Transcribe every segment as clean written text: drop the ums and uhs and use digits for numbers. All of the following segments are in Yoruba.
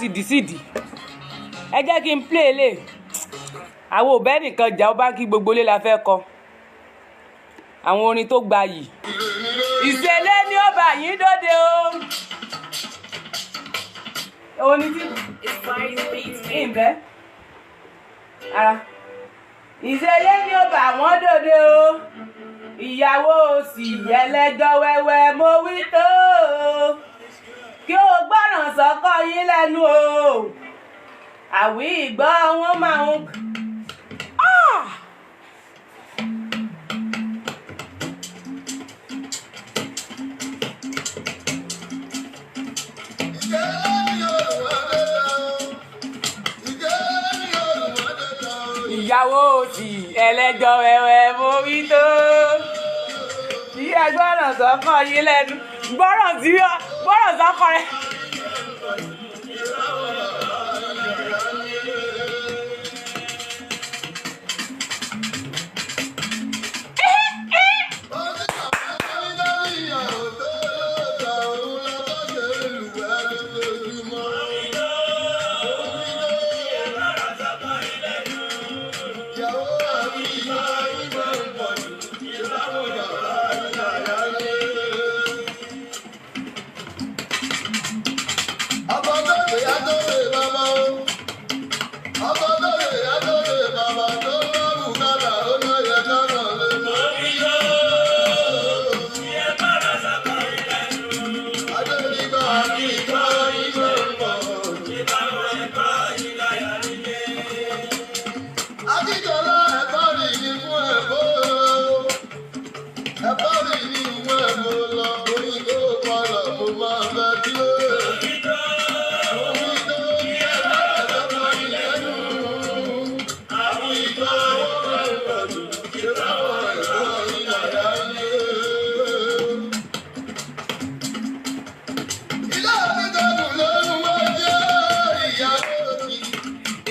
ti dì sí dì ẹ jẹ́ kí n play lè àwọn òbẹ́ nìkan jà ó bá kí gbogbo ilé la fẹ́ kọ àwọn orin tó gbayì ìṣẹ̀lẹ̀ ni ó bá yín dóde o orin tí ìbẹ́ ara ìṣẹ̀lẹ̀ ni ó bá wọn dóde o ìyàwó òsì ẹlẹ́jọ́ wẹ́wẹ́ mo wí tó kí o gbọ́ràn sọ́kọ yín lẹ́nu o àwí ìgbọ́ wọn máa ń. ìyàwó òsì ẹlẹ́jọ́ wẹ́wẹ́ mo wí tó kí ẹ gbọ́ràn sọ́kọ yín lẹ́nu gbọ́ràn sọ́kọ rẹ.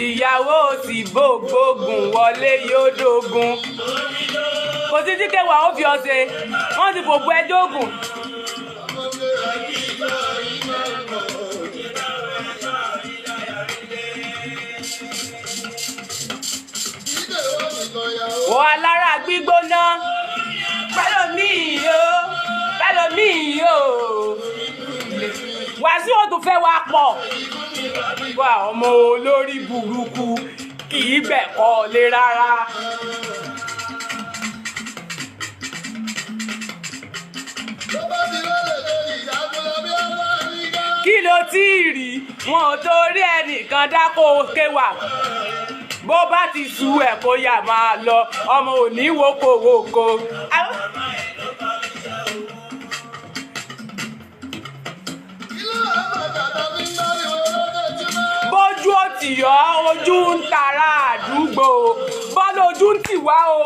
ìyàwó ti gbógun wọlé yóò dógun kò sí tí kẹwàá ó fi ọ̀sẹ̀ wọ́n ti fò bu ẹjọ́ ògùn. wọ́n alára gbígbóná pẹ́lòmíì o Wàsíù ò tún fẹ́ wá pọ̀ wá ọmọ olórí burúkú kì í gbẹ̀kọ́ lé rárá. kí ló tí ì rí wọn ò torí ẹnìkan dákó kéwà bó bá ti sú ẹ̀ kó yà máa lọ ọmọ òní wokòwòkò. bójú ó tì yọ ojú ń tara àdúgbò bọ́lá ojú ń tì wá o.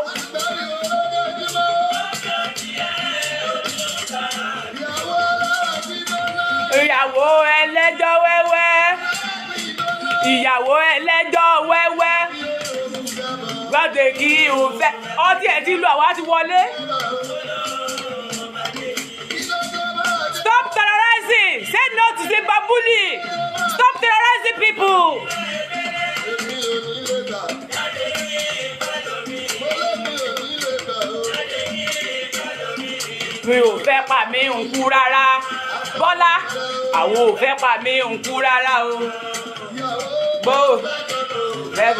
ìyàwó ẹlẹ́jọ́ wẹ́wẹ́ gbọ́dọ̀ kí o fẹ́ ọtí ẹ̀ ti lu àwa ti wọlé. Stop terrorizing! Say no to cyberbullying! Stop terrorizing people! mi ò fẹ́ pa mí ń kú rárá Bọ́lá àwọn ò fẹ́ pa mí ń kú rárá o gbó bẹ́ẹ̀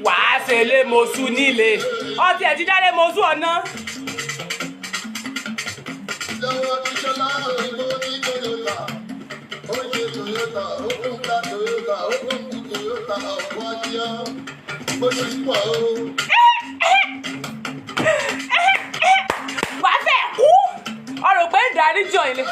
wàá ṣe lé mọ́sù nílé ọtí ẹ̀ ti dá lé mọ́sù ọ̀nà. wàá fẹ́ kú ọ̀rọ̀ pé ìdáríjọ ilé.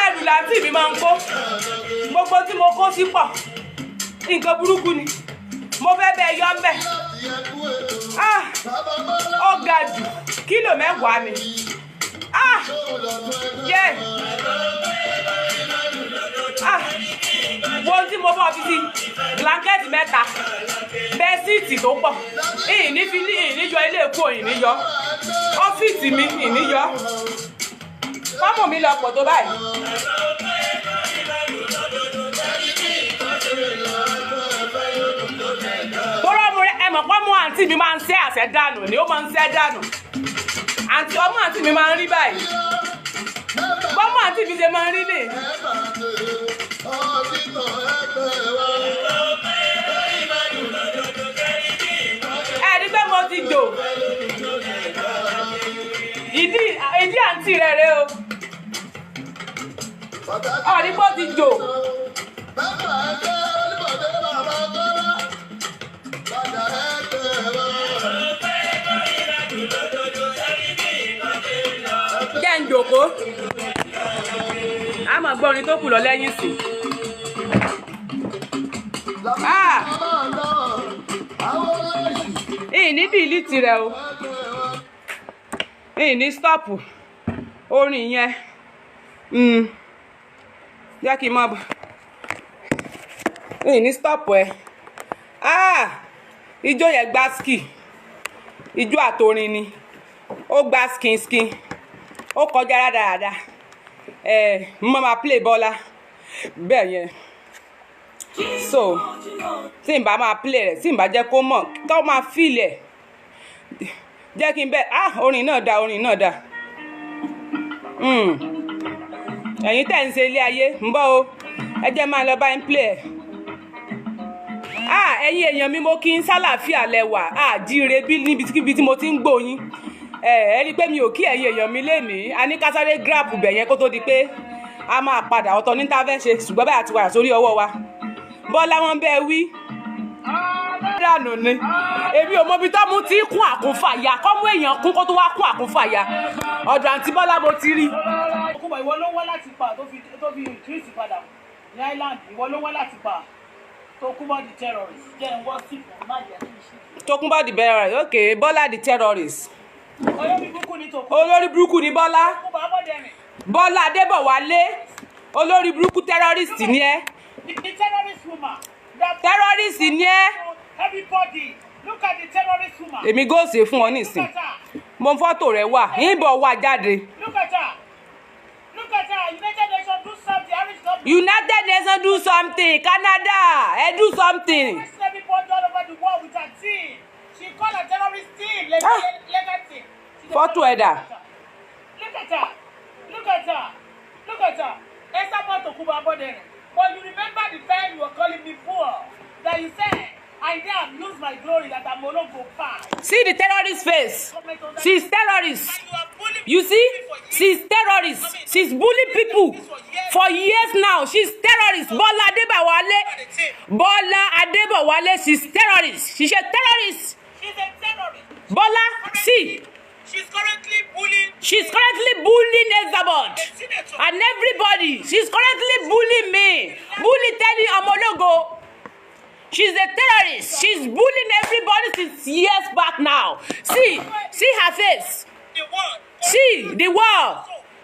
ẹrù làǹtí mi máa ń kó gbogbo tí mo kó sí pọ̀ nǹkan burúkú ni mo fẹ́ bẹ́ẹ̀ yọ ń bẹ̀ ó ga jù kílò mẹ́wàá ni yẹ wo tí mo bọ́ fi sí blanketi mẹ́ta bẹ́síìtì tó pọ̀ ìníyọ ilé èkó ìníyọ ọ́fíìsì mi ìníyọ fọ́ọ̀mù mi lọ pọ̀ tó báyìí. Mọ̀ pé ọmọ àǹtí mi máa ń ṣe àṣẹ dànù ni ó máa ń ṣe dànù ọmọ àǹtí mi máa ń rí báyìí bọ́mọ àǹtí mi ṣe máa ń rí nì. ẹni pé mo ti jò ìdí àǹtí rẹ̀ rẹ o ọ̀rí pé ó ti jò. jẹ́ ń jòkó a máa gbọ́ orin tó kù lọ lẹ́yìn sí. ìní dìlítì rẹ o ìní stọ́ọ̀pù orin yẹn jẹ́ kí n mọ̀ bọ̀ ìní stọ́ọ̀pù ẹ̀ ijó yẹn gbá ski ijó àtòrin ni ó gbá skin ó kọjá rádaràda mo máa play bọ́lá bẹ́ẹ̀ yẹn so tí n bá máa play rẹ̀ tí n bá jẹ́ kó mọ̀ kó máa feel ẹ̀ jẹ́ kí n bẹ́ẹ̀ orin náà dá ẹ̀yin tẹ̀ ń ṣe ilé ayé ń bọ̀ o ẹ jẹ́ máa lọ bá ń play ẹ̀ ẹ̀yin èèyàn mi mo kí n sálàáfíà lẹ́wà jíire bí níbikíbi tí mo ti ń gbóyin ẹ rí i pé mi ò kí ẹ̀yin èèyàn mi lénìí a ní ká sáré gíráàpù bẹ̀ yẹn kó tó di pé a máa padà ọ̀tọ̀ ní tá fẹ́ ṣe ṣùgbọ́n báyà ti wà sórí ọwọ́ wa bọ́lá wọn bẹ́ẹ̀ wí. dànù ni èmi ò mọbi tó mú tí kún àkúnfàyà kọ́mú èèyàn kún kó tó wá kún àkúnfàyà ọ̀dọ̀ àǹtí bọ́lá mo ti rí. ọkùnrin ìwọ ló wá láti pa tó fi increase padà ní island ìwọ ló wá láti pa Tokunbo the terrorist jẹ́ ń wọ́ sí ìfún má jẹ́ kí n ṣe. Tokunbo the terrorist okay Bọ́lá the terrorist. olórí burúkú ni Tokunbo. olórí burúkú ni Bọ́lá. Bọ́lá Adébọ̀wálé olórí burúkú terrorist ni ẹ́. the terrorist woman. terrorist ni ẹ́. everybody look at the terrorist woman. èmi gòsè fún ọ nísìn mo fọ́tò rẹ̀ wà yìnbọn wà jáde. look at her. United Nations do something. United Nations do something. Canada, do something. Everybody all over the world with her team. She called a terrorist team. Legal team. Photo header. Look at her. Esther Tokunbo Abodere. But you remember the time you were calling me poor? That you said, I dare lose my glory that I'm no longer fine. See the terrorist face. She's terrorist. You see? She's terrorist. She's bullying people for years now. She's terrorist. Bọ́lá Adébọ̀wálé. Bọ́lá Adébọ̀wálé. She's terrorist. She's a terrorist. She's a terrorist. Bọ́lá, see. She's currently bullying. She's currently bullying Elizabeth and everybody. She's currently bullying me. Bully Teddy Omologo. She's a terrorist. She's bullying everybody since years back now. See her face. See the world.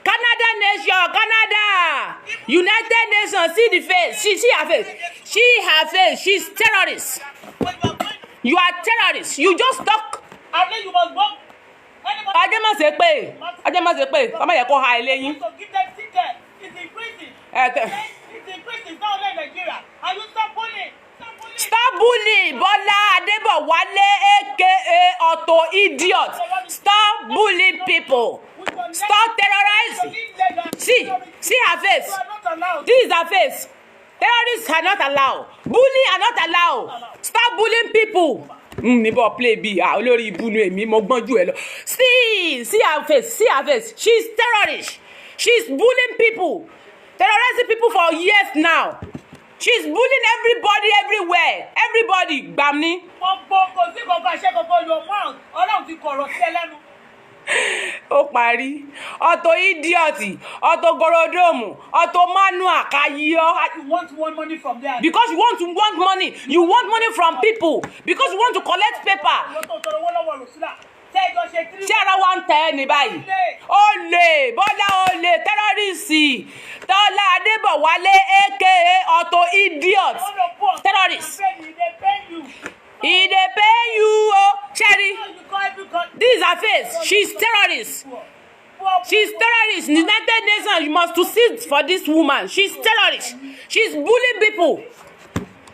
Canada nation, Canada. United Nations, see the face. See her face. See her face. She's terrorist. You are terrorist. You just talk. I mean, you must walk. Ajẹ́ má ṣe pé ọmọ yẹ kó ha ilé yín. Stop bullying Bọ́lá Adébọ̀wálé aka Auto Idiot. Stop bullying people. Stop terrorizing. See her face. This is her face. Terrorists are not allowed. Bullying are not allowed. Stop bullying people. níbo play bí olórí ibu ni èmi mo gbọ́n jù ẹ lọ. See her face she's terrorist, she's bullying people, terrorizing people for years now. She's bullying everybody everywhere. Everybody gbam ni. Gbogbo kò sí gbogbo àṣẹ gbogbo your mouth. Ọlọ́run ti kọ̀rọ̀ sí ẹ lẹ́nu. Ó parí. Auto idiot, auto gorodomu, auto manual kayo. You want money from there. Because you want money. You want money from people. Because you want to collect paper. Ṣé ara wa ń tẹ ẹ́ ní báyìí? Olè Bọ́lá olè tẹ́rọ́rìsì Tọ́lá Adébọ̀wálé aka Auto idiot terrorist. He dey pay you Sherry. This is her face. She's terrorist. She's terrorist. In the United Nations, you must to sit for this woman. She's terrorist. She's bullying people.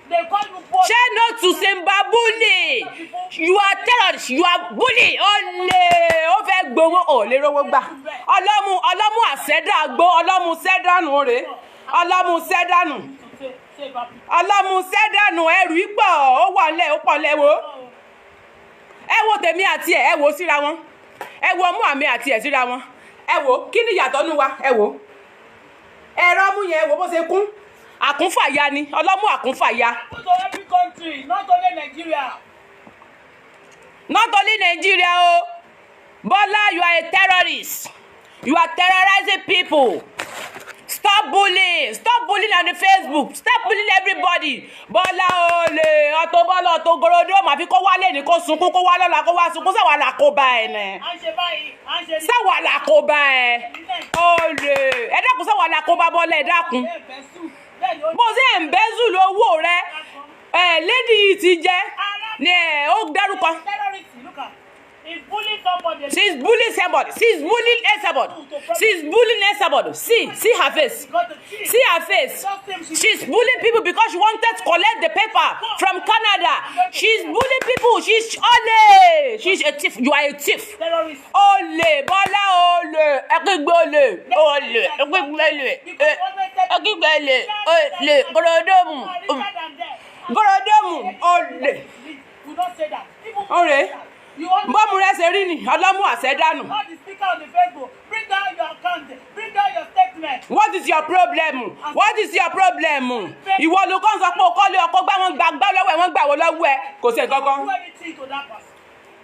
Share not to Zimbabwe. You are terrorist. You are bully. Olè ó fẹ́ gbowó ó lè rówó gbà. Ọlọ́mú àṣẹ́dá gbó ọlọ́mú sẹ́dánù rè. Ọlọ́mú sẹ́dánù ẹrù ipò ó wà lẹ̀ ó pọ̀ lẹ́wọ́. Ẹ wo tèmi àti ẹ wo síra wọn. Ẹ wo ọmú àmì àti ẹ síra wọn. Ẹ wo kí ni ìyàtọ̀ nu wa ẹ wo. Ẹ̀rọ ọmú yẹn wo bó ṣe kún. Àkúnfàya ni ọlọ́mú àkúnfàya. To every country, not only Nigeria. Not only Nigeria o. Bola, you are a terrorist. You are terrorizing people. Stop bullying. Stop bullying on the Facebook. Stop bullying everybody. Bola olè Auto Auto gorodomu àfi kó wálé ní kó sunkún kó wá lọ́la kó wá sunkún sáwà là kó bá ẹ nẹ. Sáwà là kó bá ẹ. Olè ẹ dákun sáwà là kó bá Bọ́lá ẹ dákun. Bó ṣe ń bẹ́zù lówó rẹ lady ti jẹ́ ni ó dárúkọ. She's bullying somebody. She's bullying somebody. She's bullying somebody. See her face. See her face. She's bullying people because she wanted to collect the paper from Canada. She's bullying people. She's olè. She's a thief. You are a thief. Olè Bọ́lá olè. Ẹgbẹ́gbẹ́ olè. Gorodomu. Olè. Olè. Bọ́ọ̀mù rẹ̀ ṣe rí ni ọlọ́mú àṣẹ́dánù. All the speaker on the Facebook, bring down your account, bring down your statement. What is your problem? What is your problem? Ìwọ ló kàn sọ pé o kọ́lé ọkọ gbá wọn gbà lọ́wọ́ ẹ̀ wọ́n gbà wọ́n lọ́wọ́ ẹ̀ kò sí nǹkan kan.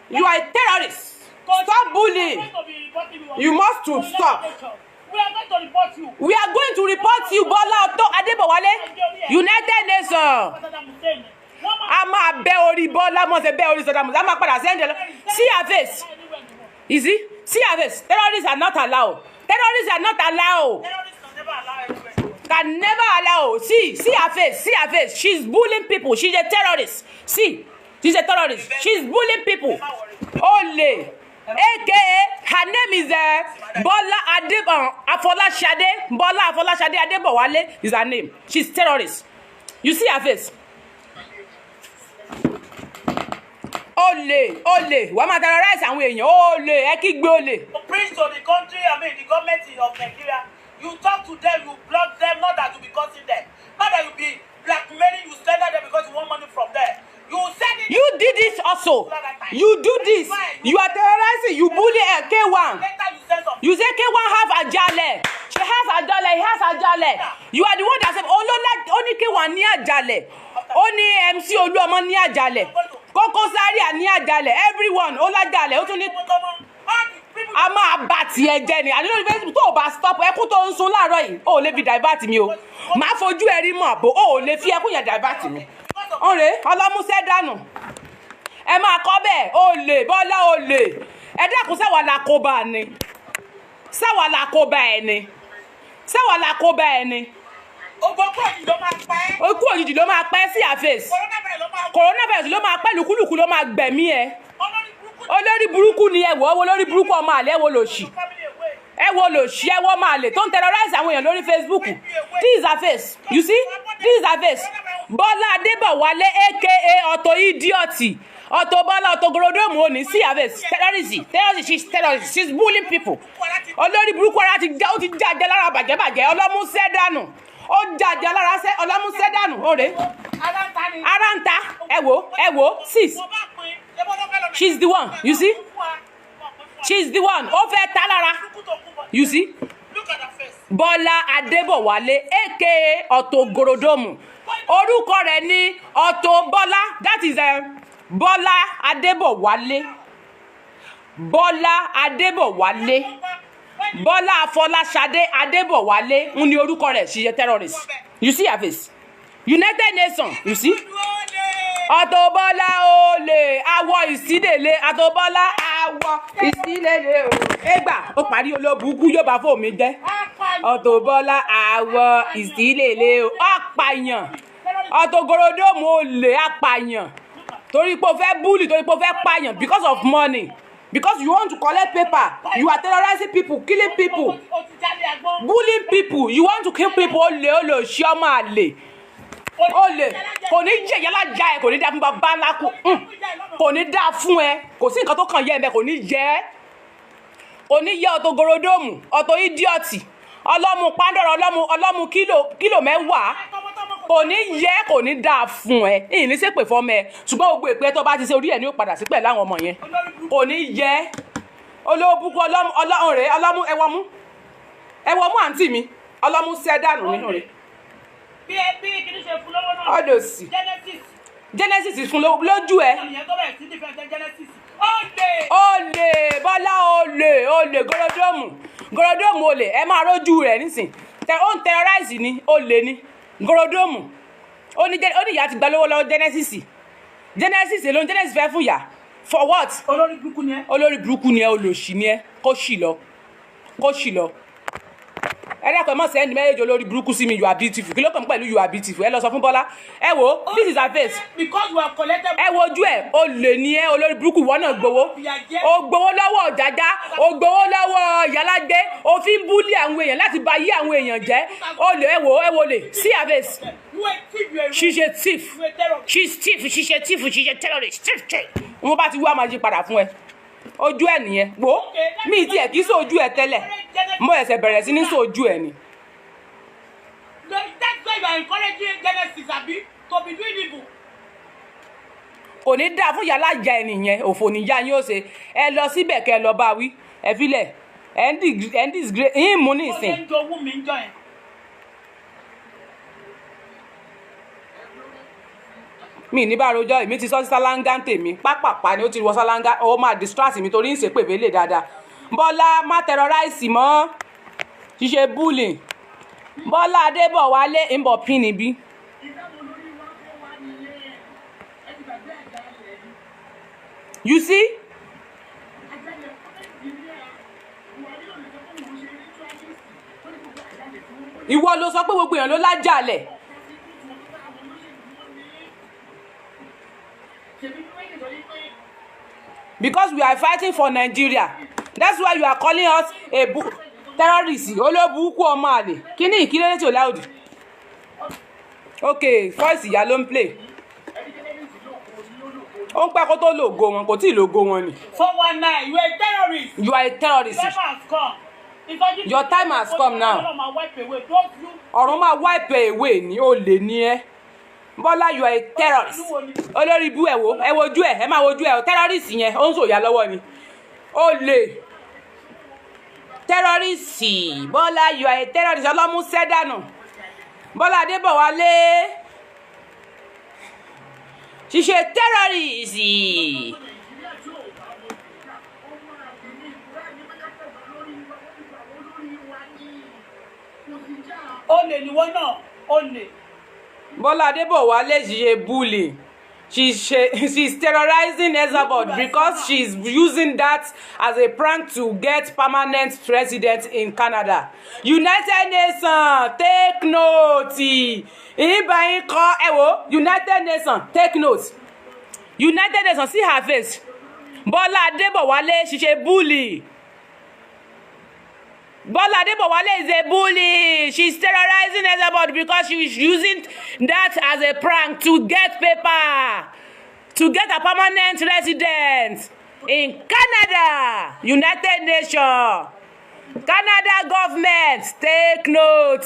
You are a terrorist. Stop bullying. You must to stop. We are going to report you. We are going to report you, Bola Auto Adébọ̀wálé, United Nations. A máa bẹ orí Bọ́lá mọ́ ṣe bẹ orí Saddam Hussein. A máa padà sẹ́ńdẹ̀ lọ. See her face. Is it? See her face. Terrorists are not allowed. Terrorists are not allowed. Terrorists can never allow everywhere. Can never allow. See her face. See her face. She's bullying people. She's a terrorist. See, she's a terrorist. She's bullying people. Olè. AKA, her name is Bola Afolashade. Bola Afolashade Adébọ̀wálé is her name. She's terrorist. You see her face. Olè wàá máa terrorize àwọn èèyàn. Olè ẹ kígbe olè. To preach to the country, the government of Nigeria, you talk to them, you block them, not that you be causing them, not that you be blackmailing, you send them because you want money from them. You send it. You did this also. You do this. You are terrorizing. You bully K1. You say K1 have Ajale. She has Ajale. He has Ajale. You are the one that said, only K1 ní Ajale. Only MC Oluomo ní Ajale. Koko Zaria ní Ajale. Everyone ó lájale. Ó tún ní a máa bá tiẹ̀ jẹ́ ni. Àdúrà Facebook tó o bá stop ẹkún tó ń sun láàárọ̀ yìí. O ò lè fi divert mi o. Màá fojú ẹ rí mọ̀ bó o ò lè fi ẹkún yẹn divert mi. Ọ̀rẹ́ ọlọ́múṣẹ́ dànù. Ẹ máa kọ́ bẹ́ẹ̀ olè Bọ́lá olè. Ẹ dákun sáwà la kó bá ni. Sáwà la kó bá ẹ ni. Sáwà la kó bá ẹ ni. Òkú òjijì ló máa pẹ́. Òkú òjijì ló máa pẹ́ sí àfẹ́sì. Coronavirus ló máa pẹ́ lùkúlùkù ló máa gbẹ̀mí ẹ. Olórí burúkú ni ẹ wò ó olórí burúkú ọmọ àlẹ́ wo lòṣì. Ẹ wo lòṣì ẹ wọ́n máa lè tó ń terrorize àwọn èèyàn lórí Facebook. This is her face. You see? This is her face. Bọ́lá Adébọ̀wálé aka Auto idiot. Auto Bọ́lá Auto gorodomu òní sí her face. Terrorist. She's terrorist. She's bullying people. Olórí burúkú ara ti jáde lára bàjẹ́bàjẹ́ ọlọ́múṣẹ́ dànù. Ó jáde lára ọlọ́múṣẹ́ dànù. Ọ̀rẹ́. Ara ń ta. Ẹ wo sis. She's the one. You see? She's the one. Ó fẹ́ ta lára. You see? Look at her face. Bọ́lá Adébọ̀wálé aka Auto Gorodomu. Orúkọ rẹ̀ ni Auto Bọ́lá. That is Bọ́lá Adébọ̀wálé. Bọ́lá Adébọ̀wálé. Bọ́lá Afọláṣadé Adébọ̀wálé ń ní orúkọ rẹ̀. She is a terrorist. You see her face? United Nations. You see? Auto Bọ́lá olè awọ ìsílẹ̀lẹ̀. Auto Bọ́lá awọ ìsílẹ̀lẹ̀ o. Ẹgbà ó parí olóbùkú yóò bá fóònù mi jẹ́. Auto Bọ́lá awọ ìsílẹ̀lẹ̀ o. Apàyàn. Auto Gorodomu olè apàyàn. Torí pé o fẹ́ bully, torí pé o fẹ́ pàyàn because of money. Because you want to collect paper. You are terrorizing people, killing people, bullying people. You want to kill people. Olè ṣí ọmọ àlè. Olè kò ní jẹ yálà já ẹ kò ní dá fún bàbá ńlá kò ní dá fún ẹ kò sí nǹkan tó kàn yẹ ẹ kò ní jẹ kò ní yẹ Auto Gorodomu Auto idiot ọlọ́mu Pandora ọlọ́mu kílò mẹ́wàá kò ní yẹ kò ní dá fún ẹ ìyìn ní sépè fọmọ ẹ ṣùgbọ́n gbogbo èpè tó bá ti ṣe orí ẹ ní ó padà sí pẹ̀lú àwọn ọmọ yẹn kò ní yẹ olóbùkú ọlọ́run rẹ ọlọ́mu ẹwọ́mú àǹtí mi ọlọ́mu sẹ́dánù nínú rẹ. Ọdọ sí. Genesis fún lójú ẹ. Olè Bọ́lá olè Gorodomu olè ẹ máa rójú rẹ̀ nísìn. Ó ń terrorize ni olè ni Gorodomu. Ó ní ìyá ti gba lówó lọ́wọ́ Genesis ló ń Genesis fẹ́ fún ìyá. For what? Olórí burúkú ni ẹ olòṣì ni ẹ kó ṣì lọ. Ẹ dákọ̀ mọ̀ sẹ́ni méjèèjì olórí burúkú sí mi you are beautiful kí ló kàn pẹ̀lú you are beautiful ẹ lọ sọ fún Bọ́lá ẹ wo this is her face ẹ wo ojú ẹ o lè ní ẹ olórí burúkú ìwọ náà gbowó o gbowó lọ́wọ́ Ọ̀jájá o gbowó lọ́wọ́ Ìyálájé o fi ń búlì àwọn èèyàn láti bà yí àwọn èèyàn jẹ́ o lè ẹ wo lè see her face she's a thief she's a terrorist wọ́n bá ti wá máa yí padà fún ẹ ojú ẹ nìyẹn wo mi ti ẹ kì í sọ ojú ẹ tẹ́lẹ̀ mo ẹsẹ̀ bẹ̀rẹ̀ sí ní sọ ojú ẹ ni. That's why you are encouraging Genesis abi to be doing evil. Kò ní dáa fún yàrá ìjà ẹ nìyẹn òfò níyà yín ó ṣe ẹ lọ síbẹ̀ kẹ́ ẹ lọ bá wí ẹ filẹ̀ ẹ ń disgrace yín mú ní ìsìn. Ó ń jowú mi ń jọ yẹn. Mi ní bá rojọ́ èmi ti sọ sí sálángá tèmi pápápá ni ó ti wọ sálángá ó máa distract mi torí ń ṣe pèbè lè dáadáa. Bọ́lá má terrorize mọ́ ṣíṣe bullying Bọ́lá Adébọ̀wálé ń bọ̀ pín níbí. You see? Ìwọ ló sọ pé gbogbo èèyàn ló lájàlẹ̀. Because we are fighting for Nigeria. That's why you are calling us a terrorist. Olóbùkú ọmọ àlè. Kíni ìkílẹ̀ tí ò láòdì. Okay, voice ìyá ló ń play. Ó ń pẹ́ kó tó lògo wọn, kò tí ì lògo wọn ni. 419, you are a terrorist. You are a terrorist. Your time has come now. Ọ̀run máa wipe away ni ó lè ní ẹ́. Bọ́lá you are a terrorist. Olórí ibú ẹ wo ojú ẹ máa wojú ẹ o terrorist yẹn ó ń sòyà lọ́wọ́ ni. Ó lè terrorist Bọ́lá you are a terrorist ọlọ́mú sẹ́dánù. Bọ́lá Adébọ̀wálé ṣíṣe terrorist. Olè ni wọ́n náà olè. Bọ́lá Adébọ̀wálé ṣe bully. She's terrorizing Esabod because she's using that as a prank to get permanent resident in Canada. United Nations, take note. Ìbáyín kọ́ ẹ wo United Nations, take note. United Nations, see her face. Bọ́lá Adébọ̀wálé ṣe bully. Bọ́lá Adébọ̀wálé is a bully. She's terrorizing Esabod because she is using that as a prank to get paper, to get a permanent resident in Canada. United Nations, Canada government, take note.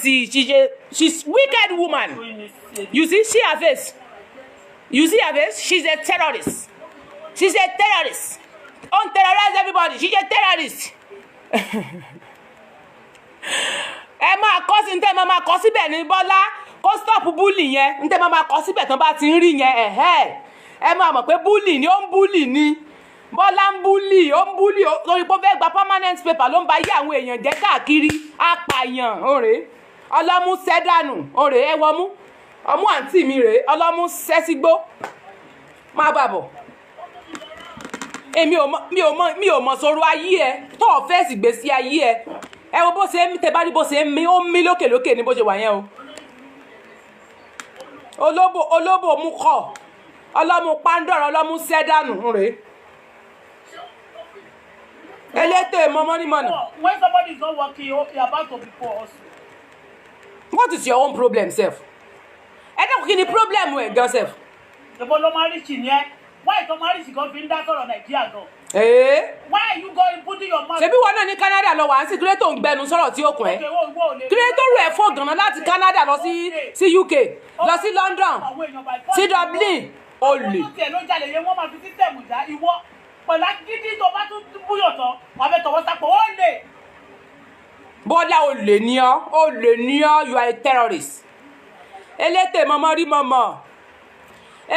She's wicked woman. You see her face? You see her face? She's a terrorist. She's a terrorist. Don't terrorize everybody. She's a terrorist. Ẹ máa kọ sí ntẹ́ máa kọ síbẹ̀ ní Bọ́lá kó stop bully yẹn ntẹ́ máa kọ síbẹ̀ tán bá ti ń rí yẹn ẹ máa mọ̀ pé bully ni ó ń bully ni Bọ́lá ń bully ó ń bully lórí pé ó fẹ́ gba permanent paper ló ń ba yé àwọn èèyàn jẹ́ káàkiri apààyàn òrè ọlọ́mú sẹ́dánù òrè ẹ wọ́mú ọmú àǹtí mi rèé ọlọ́mú sẹ́sígbó má bàbọ̀ èmi ò mọ̀ sọ̀rọ̀ ayé ẹ tó o fẹ́ sì gbèsè ayé ẹ wo bó ṣe ń tẹ bá rí bó ṣe ń mí ó ń mí lókèlókè ní bó ṣe wà yẹn o olóbò mú kọ ọlọ́mú pandora ọlọ́mú sẹ́dánù rèé elétò mọ́mọ́nìmọ́nà. When somebody is not working, you're about to be poor also. What is your own problem sef? Ẹ dẹ́kun kí ni problem ẹ̀ gan sef? Ìbọn ló máa rí sí ni ẹ́. Why tó máa rí sí kan fi ń dá sọ̀rọ̀ Nàìjíríà gan? Why are you going putting your mouth? Ṣebí wọn náà ní Canada lọ wá sí kílé tó ń gbẹnu sọ̀rọ̀ tí ó kùn ẹ́. Kílé tó rù ẹ́ fọ́ gan-an láti Canada lọ sí UK lọ sí London sí Dublin olè. Àwọn tó tiẹ̀ ló jalè yẹn wọ́n máa fi sísẹ̀mù já ìwọ. Pẹ̀lú gidi tó bá tún búyọ̀ tán wàá fẹ́ tọwọ́ sápò ó lè. Bọ́lá olè ní ọ́ you are a terrorist. Elétè mọ́mọ́ rí mọ́mọ́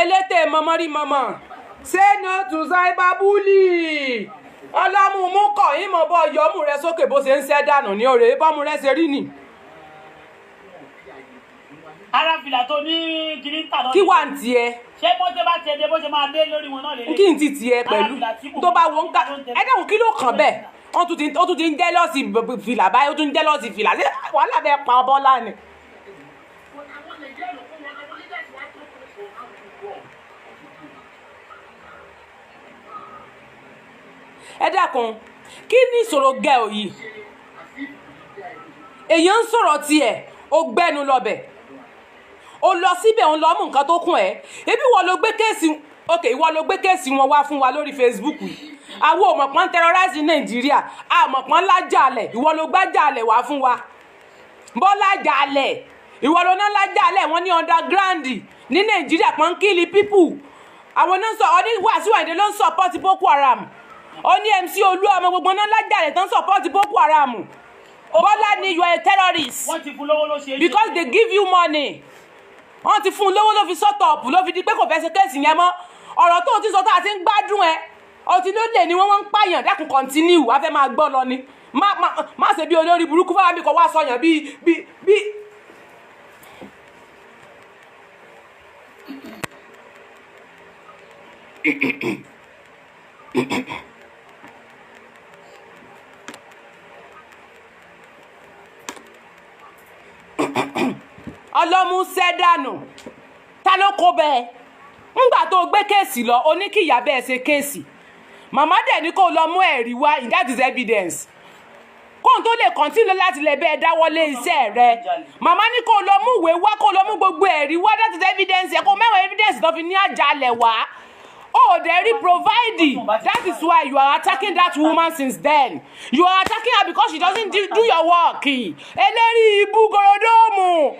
elétè mọ́mọ́ rí mọ́mọ́ say no to cyberbully ọlọ́mú mú kọ̀ yín mọ̀ bọ́ yọmú rẹ sókè bó ṣe ń ṣẹ́ dànù ní òrè bọ́mú rẹ ṣe rí nì. Ara fìlà tó ní kiri ń tà lọ́dún. Kí wà ń tiẹ̀? Ṣé bó ṣe bá ṣe dé bó ṣe máa dé lórí wọn náà lè lè? Kí n ti tiẹ̀ pẹ̀lú tó bá wọ́n ká ẹ dẹ́kun kí ló kàn bẹ́ẹ̀ wọ́n tún ti ń jẹ́ lọ́ọ̀sì fìlà báyìí ó tún ń jẹ́ lọ́ọ̀sì fìlà ṣé wàhálà bẹ́ẹ̀ pa Bọ́lá ni. Ẹ dákun kí ni ìṣòro gẹ́ ò yìí èèyàn ń sọ̀rọ̀ tiẹ̀ ó gbẹ́nu lọ́bẹ̀ ó lọ síbẹ̀ ó lọ mú nǹkan tó kún ẹ̀ ebi ìwọ ló gbé kéèsì wọn wá fún wa lórí Facebook yìí àwọn òmọ̀pọ̀n terrorize Nàìjíríà àmọ̀pọ̀n lájàlẹ̀ ìwọ ló gbájàlẹ̀ wá fún wa Bọ́lá jàlẹ̀ ìwọ ló ná lájàlẹ̀ wọn ní underground ní Nàìjíríà pọ́n kill people àwọn náà sọ ọdún Wàsíù Àyìndé ló ń support Boko Haram ó ní MC Olúọmọ gbogbo náà lájàlẹ̀ tó ń support Boko Haram Bọ́lá ni you are a terrorist wọ́n ti fún lówó ló ṣe é because they give you money wọ́n ti fún lówó ló fi sọ́tọ̀ọ̀pù ló fi di pé kò fẹ́ ṣe kéèsì yẹn mọ́ ọ̀rọ̀ tó ti sọ tó àti ń gbádùn ẹ ọtí ló lè ní wọ́n ń pààyàn dákun continue wàá fẹ́ máa gbọ́ lọ ni má ṣe bí olórí burúkú fáwọn mi kò wá sọyàn bí. Ọlọ́mú sẹ́dánù ta ló kó bẹ́ẹ̀ ńgbà tó gbé kéèsì lọ oníkìyà bẹ́ẹ̀ ṣe kéèsì màmá dẹ̀ ní kó lọ mú ẹ̀rí wá that is evidence kóun tó lè continue láti lè bẹ́ẹ̀ dáwọ́lé iṣẹ́ rẹ̀ màmá ní kó lọ mú ìwé wá kó lọ mú gbogbo ẹ̀rí wá that is evidence ẹ̀ kó mẹ́wàá evidence tó fi ní àjálẹ̀ wá oh they re provide that is why you are attacking that woman since then you are attacking her because she doesn't do your work eléri ibu gorodomu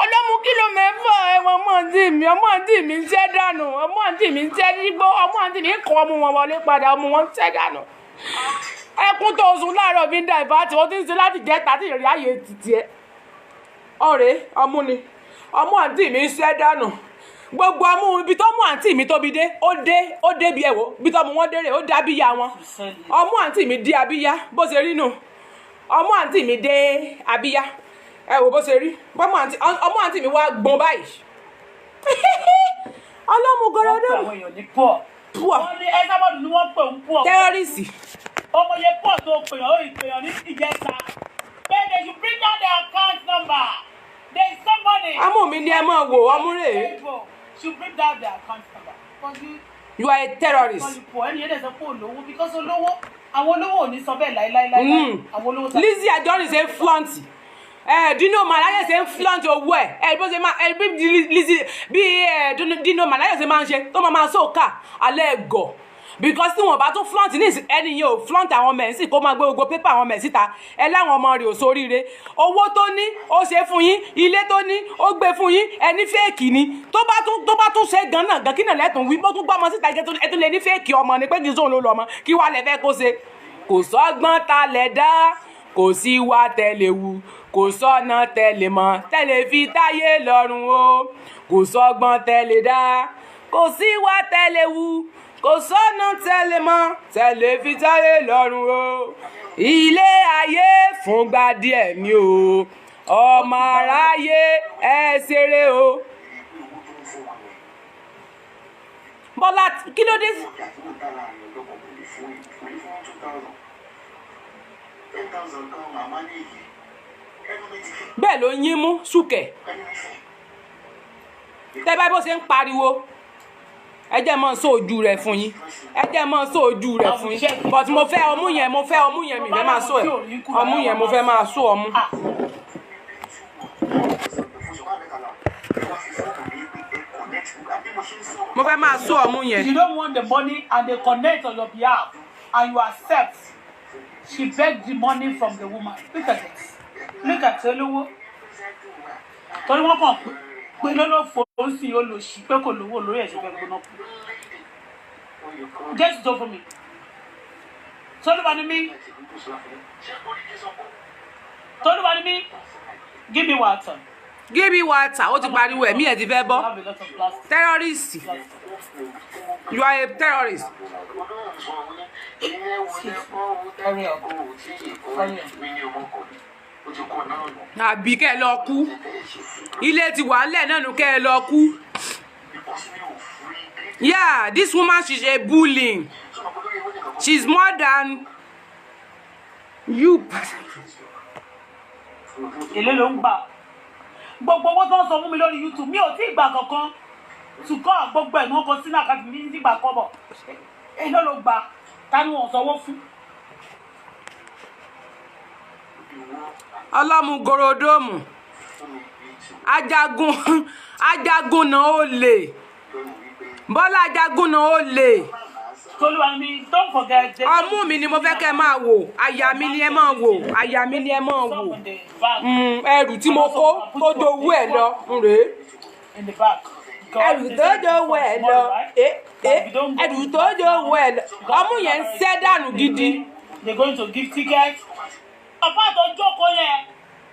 ọlọ́mú kílò mẹ́fà ẹ̀wọ̀n ọmọ àǹtí mi ń tẹ́ dànù ọmọ àǹtí mi ń tẹ́ dígbó ọmọ àǹtí mi ń kọ́ ọmọ wọn wọlé padà ọmọ wọn ń tẹ́ dànù ẹkún tó sùn láàárọ̀ fi ń da ìbá tí wọ́n ti ń ṣe láti jẹ́ tàbí ìrìn ààyè títí ẹ ọ̀rẹ́ ọmú ni ọmọ àǹtí mi ń tẹ́ dànù gbogbo ọmú ibi tó mú àǹtí mi tóbi dé ó dé bí ẹ̀wọ̀ bí tọ́mú wọn dérè ó dé abíyá wọn ọmú àǹtí mi dé abíyá bó ṣe rí nù ọmú àǹtí mi dé abíyá ẹ wò bó ṣe rí ọmú àǹtí mi wá gbọ́n báyìí ọlọ́mú gọ́rọ́dọ́ wọ́n ní ẹ́sàbọ̀dù ni wọ́n pè ń pọ̀ tẹ́rọ́rìsì ọmọ yẹn pọ̀ tó pèyàn ó ìpèyàn ní ìjẹta then they should bring down their account number there is somebody. ọmú mi ni ẹ máa wò ọmú rèé. should bring down their account number. You are a terrorist. ẹni yẹn dẹ̀ sọ pé olówó because olówó àwọn olówó ò ní sọ bẹ́ẹ̀ láíláíláí àwọn olówó. Lizzy Anjorin ṣe ń flaunt Dino Melaye ṣe ń flaunt owó ẹ̀ bó ṣe máa bí Lizzy bí Dino Melaye ṣe máa ń ṣe tó máa sóòkà alẹ́ ẹ̀gọ́ because tí wọn bá tún flaunt ní ẹni yẹn ò flaunt àwọn ọmọ ẹ̀ sì kó máa gbé gbogbo pépà àwọn ọmọ ẹ̀ síta ẹ láwọn ọmọ rẹ̀ ò sóríire owó tó ní ó ṣe fún yín ilé tó ní ó gbé fún yín ẹni fẹ́ẹ̀kì ni tó bá tún ṣe gan náà gan kí náà lẹ́tùn wí bó tún gbọ́ ọmọ síta ẹ tún lè ní fẹ́ẹ̀kì ọmọ ni pé kì í sóun ló lọ ọmọ kí wàá lẹ fẹ́ kó ṣe kò sọ́gbọ́n ta lẹ̀ dá kò sí wá tẹ̀lé wu kò sọ́nà tẹ̀lé mọ́ tẹ̀lé fi táyé lọ́rùn o kò sọ́gbọ́n tẹ̀lé dá kò sí wá tẹ̀lé wu kò sọ́nà tẹ̀lé mọ́ tẹ̀lé fi táyé lọ́rùn o ilé ayé fúngbà díẹ̀ ni o ọmọ aráyé ẹ ṣeré o. Bọ́lá kí ló dé. Bẹ́ẹ̀ ló yín mú súkẹ̀ tẹ́ bá bó ṣe ń pariwo ẹ jẹ́ mọ́ sóòjú rẹ̀ fún yín ẹ jẹ́ mọ́ sóòjú rẹ̀ fún yín but mo fẹ́ ọmú yẹn mi fẹ́ máa sọ ẹ̀ ọmú yẹn mo fẹ́ máa sọ ọmú. mo fẹ́ máa sọ ọmú yẹn. You don't want the money and they connect on your behalf and you accept. She begged the money from the woman. Look at it. Look at olówó. Torí wọ́n kàn pé lọ́lọ́ fòó sí olóṣì pé kò lówó lórí ẹ̀ṣẹ̀ fẹ́ gbóná kú. Get it over me. Tolúwa ni mí. Tolúwa ni mí. Give me water. Give me water. Ó ti pariwo ẹ̀mí ẹ̀ ti fẹ́ bọ́. Terrorist. You are a terrorist. Àbí kẹ́ ẹ lọ kú. Ilé ti wà lẹ̀ náà nù kẹ́ ẹ lọ kú. Yeah, this woman she's a bullying. She's more than you. Èlé ló ń gbà. Gbogbo owó tó ń sọ fún mi lórí YouTube mi ò tí ì gbà kankan. Ṣùgbọ́n gbogbo ẹ̀ ní wọ́n kọ sínú àkáǹtì mi ní ìgbà kọ́bọ̀. Èlé ló gbà. Ta ni wọ́n sanwó fún? Ọlọ́mú gorodomu. Ajagun náà ó lè. Bọ́lá ajagun náà ó lè. Tolúwa ni don't forget. Ọmú mi ni mo fẹ́ kẹ́ máa wò. Àyà mi ni ẹ máa wò. Àyà mi ni ẹ máa wò. Ẹrù tí mo kó tó jowú ẹ̀ lọ. Rèé. In the back. Ẹrù tó jowú ẹ̀ lọ. Ẹrù tó jowú ẹ̀ lọ. Ọmú yẹn ń ṣẹ́ dànù gidi. They're going to give tickets. Àfà tó jókòó yẹn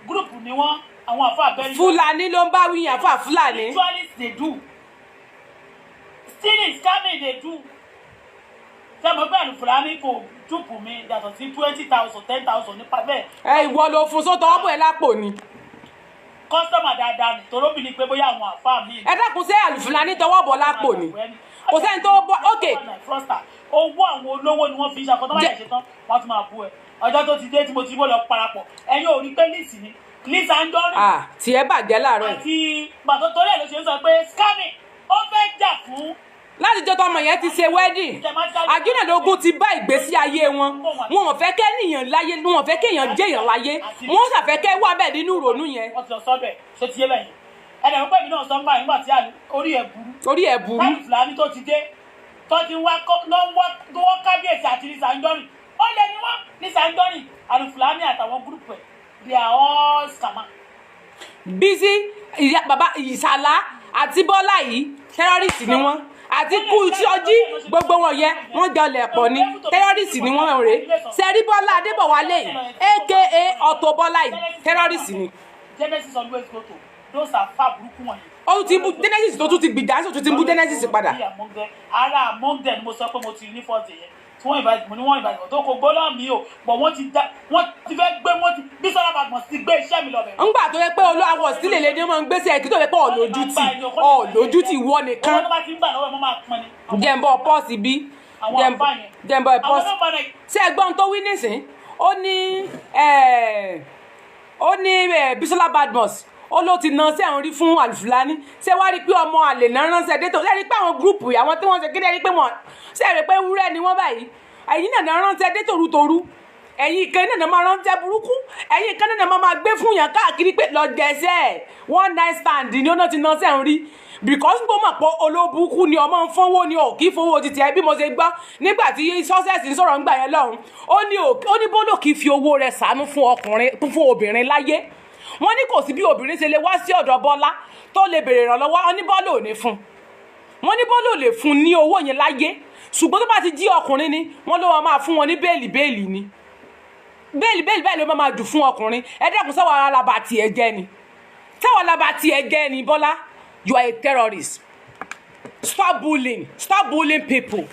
group ni wọ́n àwọn àfà abẹ́rẹ́. Fúlàní ló ń bá wí yẹn àfà Fúlàní. Ritualists they do. Stealing scamming they do. Ṣé mo bẹ́ẹ̀ ni Fúlàní kò dúpù mi yàtọ̀ sí 20,000 10,000 nípa bẹ́ẹ̀. Ẹ ìwọ ló fún sótọ́ ọ́bù ẹ̀ lápò ni. Kọ́sítọ́mà dáadáa ni torí obìnrin pé bóyá àwọn àfà mi. Ẹ dákun ṣé àlùfùlàní tọwọ́ bọ̀ lápò ni. Kò sẹ́ni tó bọ́ okay. Owó àwọn olówó ni wọ́n fi ṣàkóso tó bá yẹ ṣe tán wọ́n tún máa bú ẹ. Ọjọ́ tó ti dé tí mo ti bó lọ parapọ̀ ẹ̀yin ò rí pé líìsì ni Lizzy Anjorin. Tí ẹ bàjẹ́ láàárọ̀ yìí. Àti bàtọ́ torí ẹ̀ ló ṣe ń sọ pé scamming ó fẹ́ jà fún. Láti jọ́ tọmọ yẹn ti ṣe wedding Àjínàdógún ti bá ìgbésí ayé wọn wọn fẹ́ kẹ́nìyàn láyé wọn fẹ́ kéèyàn jẹ́yàn láyé wọn ṣàfẹ́ kẹ́ wà bẹ́ẹ̀ nínú ìrònú yẹn. Wọ́n ti lọ sọ bẹ́ẹ̀ ṣé ti yé bẹ́ẹ̀ yẹn ẹ̀dẹ̀ wípé mi náà sọ ń bá nígbà tí orí ẹ̀ burú láti Fúlàní tó ti dé tó ti wá kábíyèsí àti Lizzy Anjorin ó lè ní wọ́n Lizzy Anjorin àti Fúlàní àtàwọn gúrùpù ẹ̀ they are all scammer. Bísí bàbá Ìsàlá àti Bọ́lá yìí terrorist ni wọ́n àti Kúṣọ́jí gbogbo wọn yẹn wọ́n jọlẹ̀ pọ̀ ní terrorist ni wọ́n rèé sẹ́rí Bọ́lá Adébọ̀wálé yìí aka Auto Bọ́lá yìí terrorist ni. Genesis always go to those are far burúkú wọ̀nyí. Ó ti bú Genesis tó tún ti gbìjà tó ti bú Genesis padà. Ara among them ni mo sọ pé mo ti ní fọ́ọ̀tì yẹn tí wọ́n ìbàdàn mo ní wọ́n ìbàdàn tó kò gbọ́dọ̀ mi o bọ̀ wọ́n ti fẹ́ gbé wọ́n ti Bísọ́lá Badmus ti gbé iṣẹ́ mi lọ bẹ̀rẹ̀. Ńgbà tó yẹ pé olówó sílẹ̀ lédè máa ń gbèsè kí tó yẹ pé ọ̀lójútì wọ nìkan. Ọmọ tó bá ti ń gbà lọ́wọ́ ẹ̀ mọ́ máa pọn ni. Jẹ̀mbọ̀ pọ́ọ̀sì bí Jẹ̀mbọ̀ pọ́ọ̀sì. Ṣé ẹgbọ́n tó wí nísìn ó ní Bísọ́lá Badmus ó ló ti na sí àwọn rí fún àlùfùlání ṣé wá rí pé ọmọ àlè náà ránṣẹ́ dé tó ṣe rí pé àwọn gúrùpù àwọn tí wọ́n ṣe kéde rí pé wọ́n ṣe rí pé wúrẹ́ ni wọ́n báyìí ẹ̀yìn náà ránṣẹ́ dé tòrútòrú ẹ̀yin kan náà máa rántí burúkú ẹ̀yin kan náà máa gbé fún yàn káàkiri pé lọ jẹsẹ̀ one night stand ni ó náà ti ná sẹ́hìn rí because gbọ́ mọ̀ pé olóbùkún ni ọmọ ń fọwọ́ ni ò kí fowó títí ẹ bí mo ṣe gbọ́ nígbà tí success ń sọ̀rọ̀ ńgbà yẹn lọ́hùn ó ní bólò kì í fi owó rẹ̀ ṣàánú fún obìnrin láyé wọ́n ní kò sí bí obìnrin ṣe lè wá sí ọ̀dọ̀ Bọ́lá tó lè béèrè ìrànlọ́wọ́ wọ́n ní Bọ́lá ò ní fún wọ́n ní Bọ́lá ò lè fún ní owó yẹn láyé ṣùgbọ́n tó bá ti jí ọkùnrin ni wọ́n ló máa fún wọn ní bẹ́ẹ̀lì ni bẹ́ẹ̀lì ló máa jù fún ọkùnrin ẹ dẹ́kun sáwọn alábà tiẹ̀ jẹ́ ni sáwọn alábà tiẹ̀ jẹ́ ni Bọ́lá you are a terrorist stop bullying people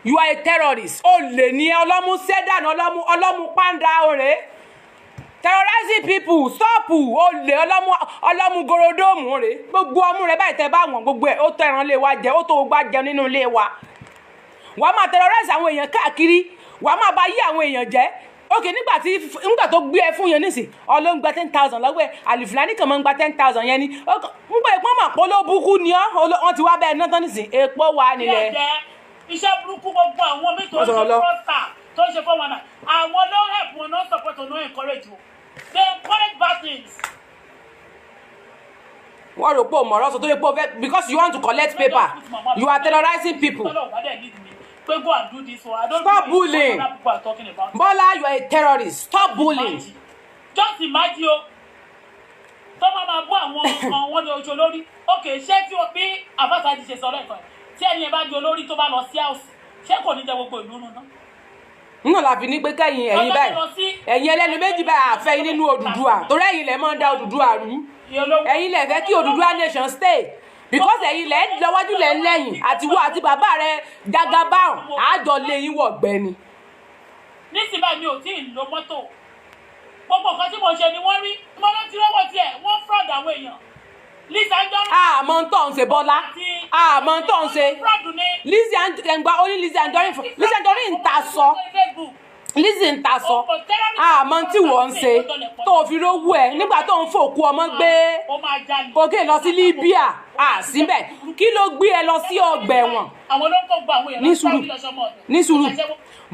you are a terrorist olè ní ọlọ́mú sẹ́dánù ọlọ́mú pàǹdà ọ̀rẹ́ terrorizing people stop olè ọlọ́mú gorodomu rẹ̀ gbogbo ọmú rẹ̀ báyìí tẹ́ bá wọn gbogbo ẹ̀ ó tọ́ ẹran lé wa jẹ ó tó gbá jẹun nínú ilé wa wàá máa terrorize àwọn èèyàn káàkiri wàá máa bà yí àwọn èèyàn jẹ́ ok nígbà tó gbé ẹ fún yẹn nísìn ọlọ́run gba 10,000 lọ́wọ́ ẹ àlìfúlání kan máa ń gba 10,000 yẹn ni nígbà ìpọ́n mà pọ́ ló burúkú ni wọ́n ti wá bẹ́ẹ̀ náà tán nísìn epo wà nílẹ̀. iṣẹ́ burúkú gbogbo àwọn méjì tó ń ṣe fọ́ọ̀tà tó ń ṣe fọ́ọ̀mù náà àwọn ló help wọn no support no encourage wọn they encourage bad things. wọ́n rò pé òmòràn sọ tó lè pọ̀ because you want to collect paper you are terrorizing people. Go and do this one. I don't stop bullying. People are talking about. Bola, you are a terrorist. Stop bullying. Just imagine o. Tó máa bú àwọn wọn ní ojú olórí. Okay, ṣé tí o bí Abacha ti ṣe sọ lẹ́ẹ̀kan tí ẹni ẹ bá di olórí tó bá lọ sí house ṣé kò ní jẹ gbogbo ìlú nù náà. Nínú la fi ní pé kẹ́yìn ẹ̀yin báyìí ẹ̀yin ẹlẹ́nu méjì báyìí àfẹ́ nínú Odùduwà torí ẹ̀yin lẹ̀ máa ń da Odùduwà rú ẹ̀yin lẹ̀ fẹ́ kí Odùduwà nation stay because ẹ̀yin lẹ̀ ń lọ́wọ́jú lẹ̀ ń lẹ́yìn àti wo àti bàbá rẹ̀ Jagaban àjọ lé yín wọ̀ gbẹ́ni. Nísìnyí báyìí mi ò tí ì lo mọ́tò gbogbo nǹkan tí mo ṣe ni wọ́n rí mo ló ti rọ́wọ́ tiẹ̀ wọ́n fraud àwọn èèyàn. Lizzy Anjorin. àmọ́ ń tọ́ ń ṣe Bọ́lá àmọ́ ń tọ́ ń ṣe Lizzy Anjorin ń ta sọ Lizzy ń ta sọ àmọ́ tí wọ́n ń ṣe tó fi rówó ẹ̀ nígbà tó ń fòkú ọmọ gbé òkè lọ sí Libya síbẹ̀ kí ló gbé ẹ lọ sí ọgbà ẹ̀wọ̀n ní sùúrù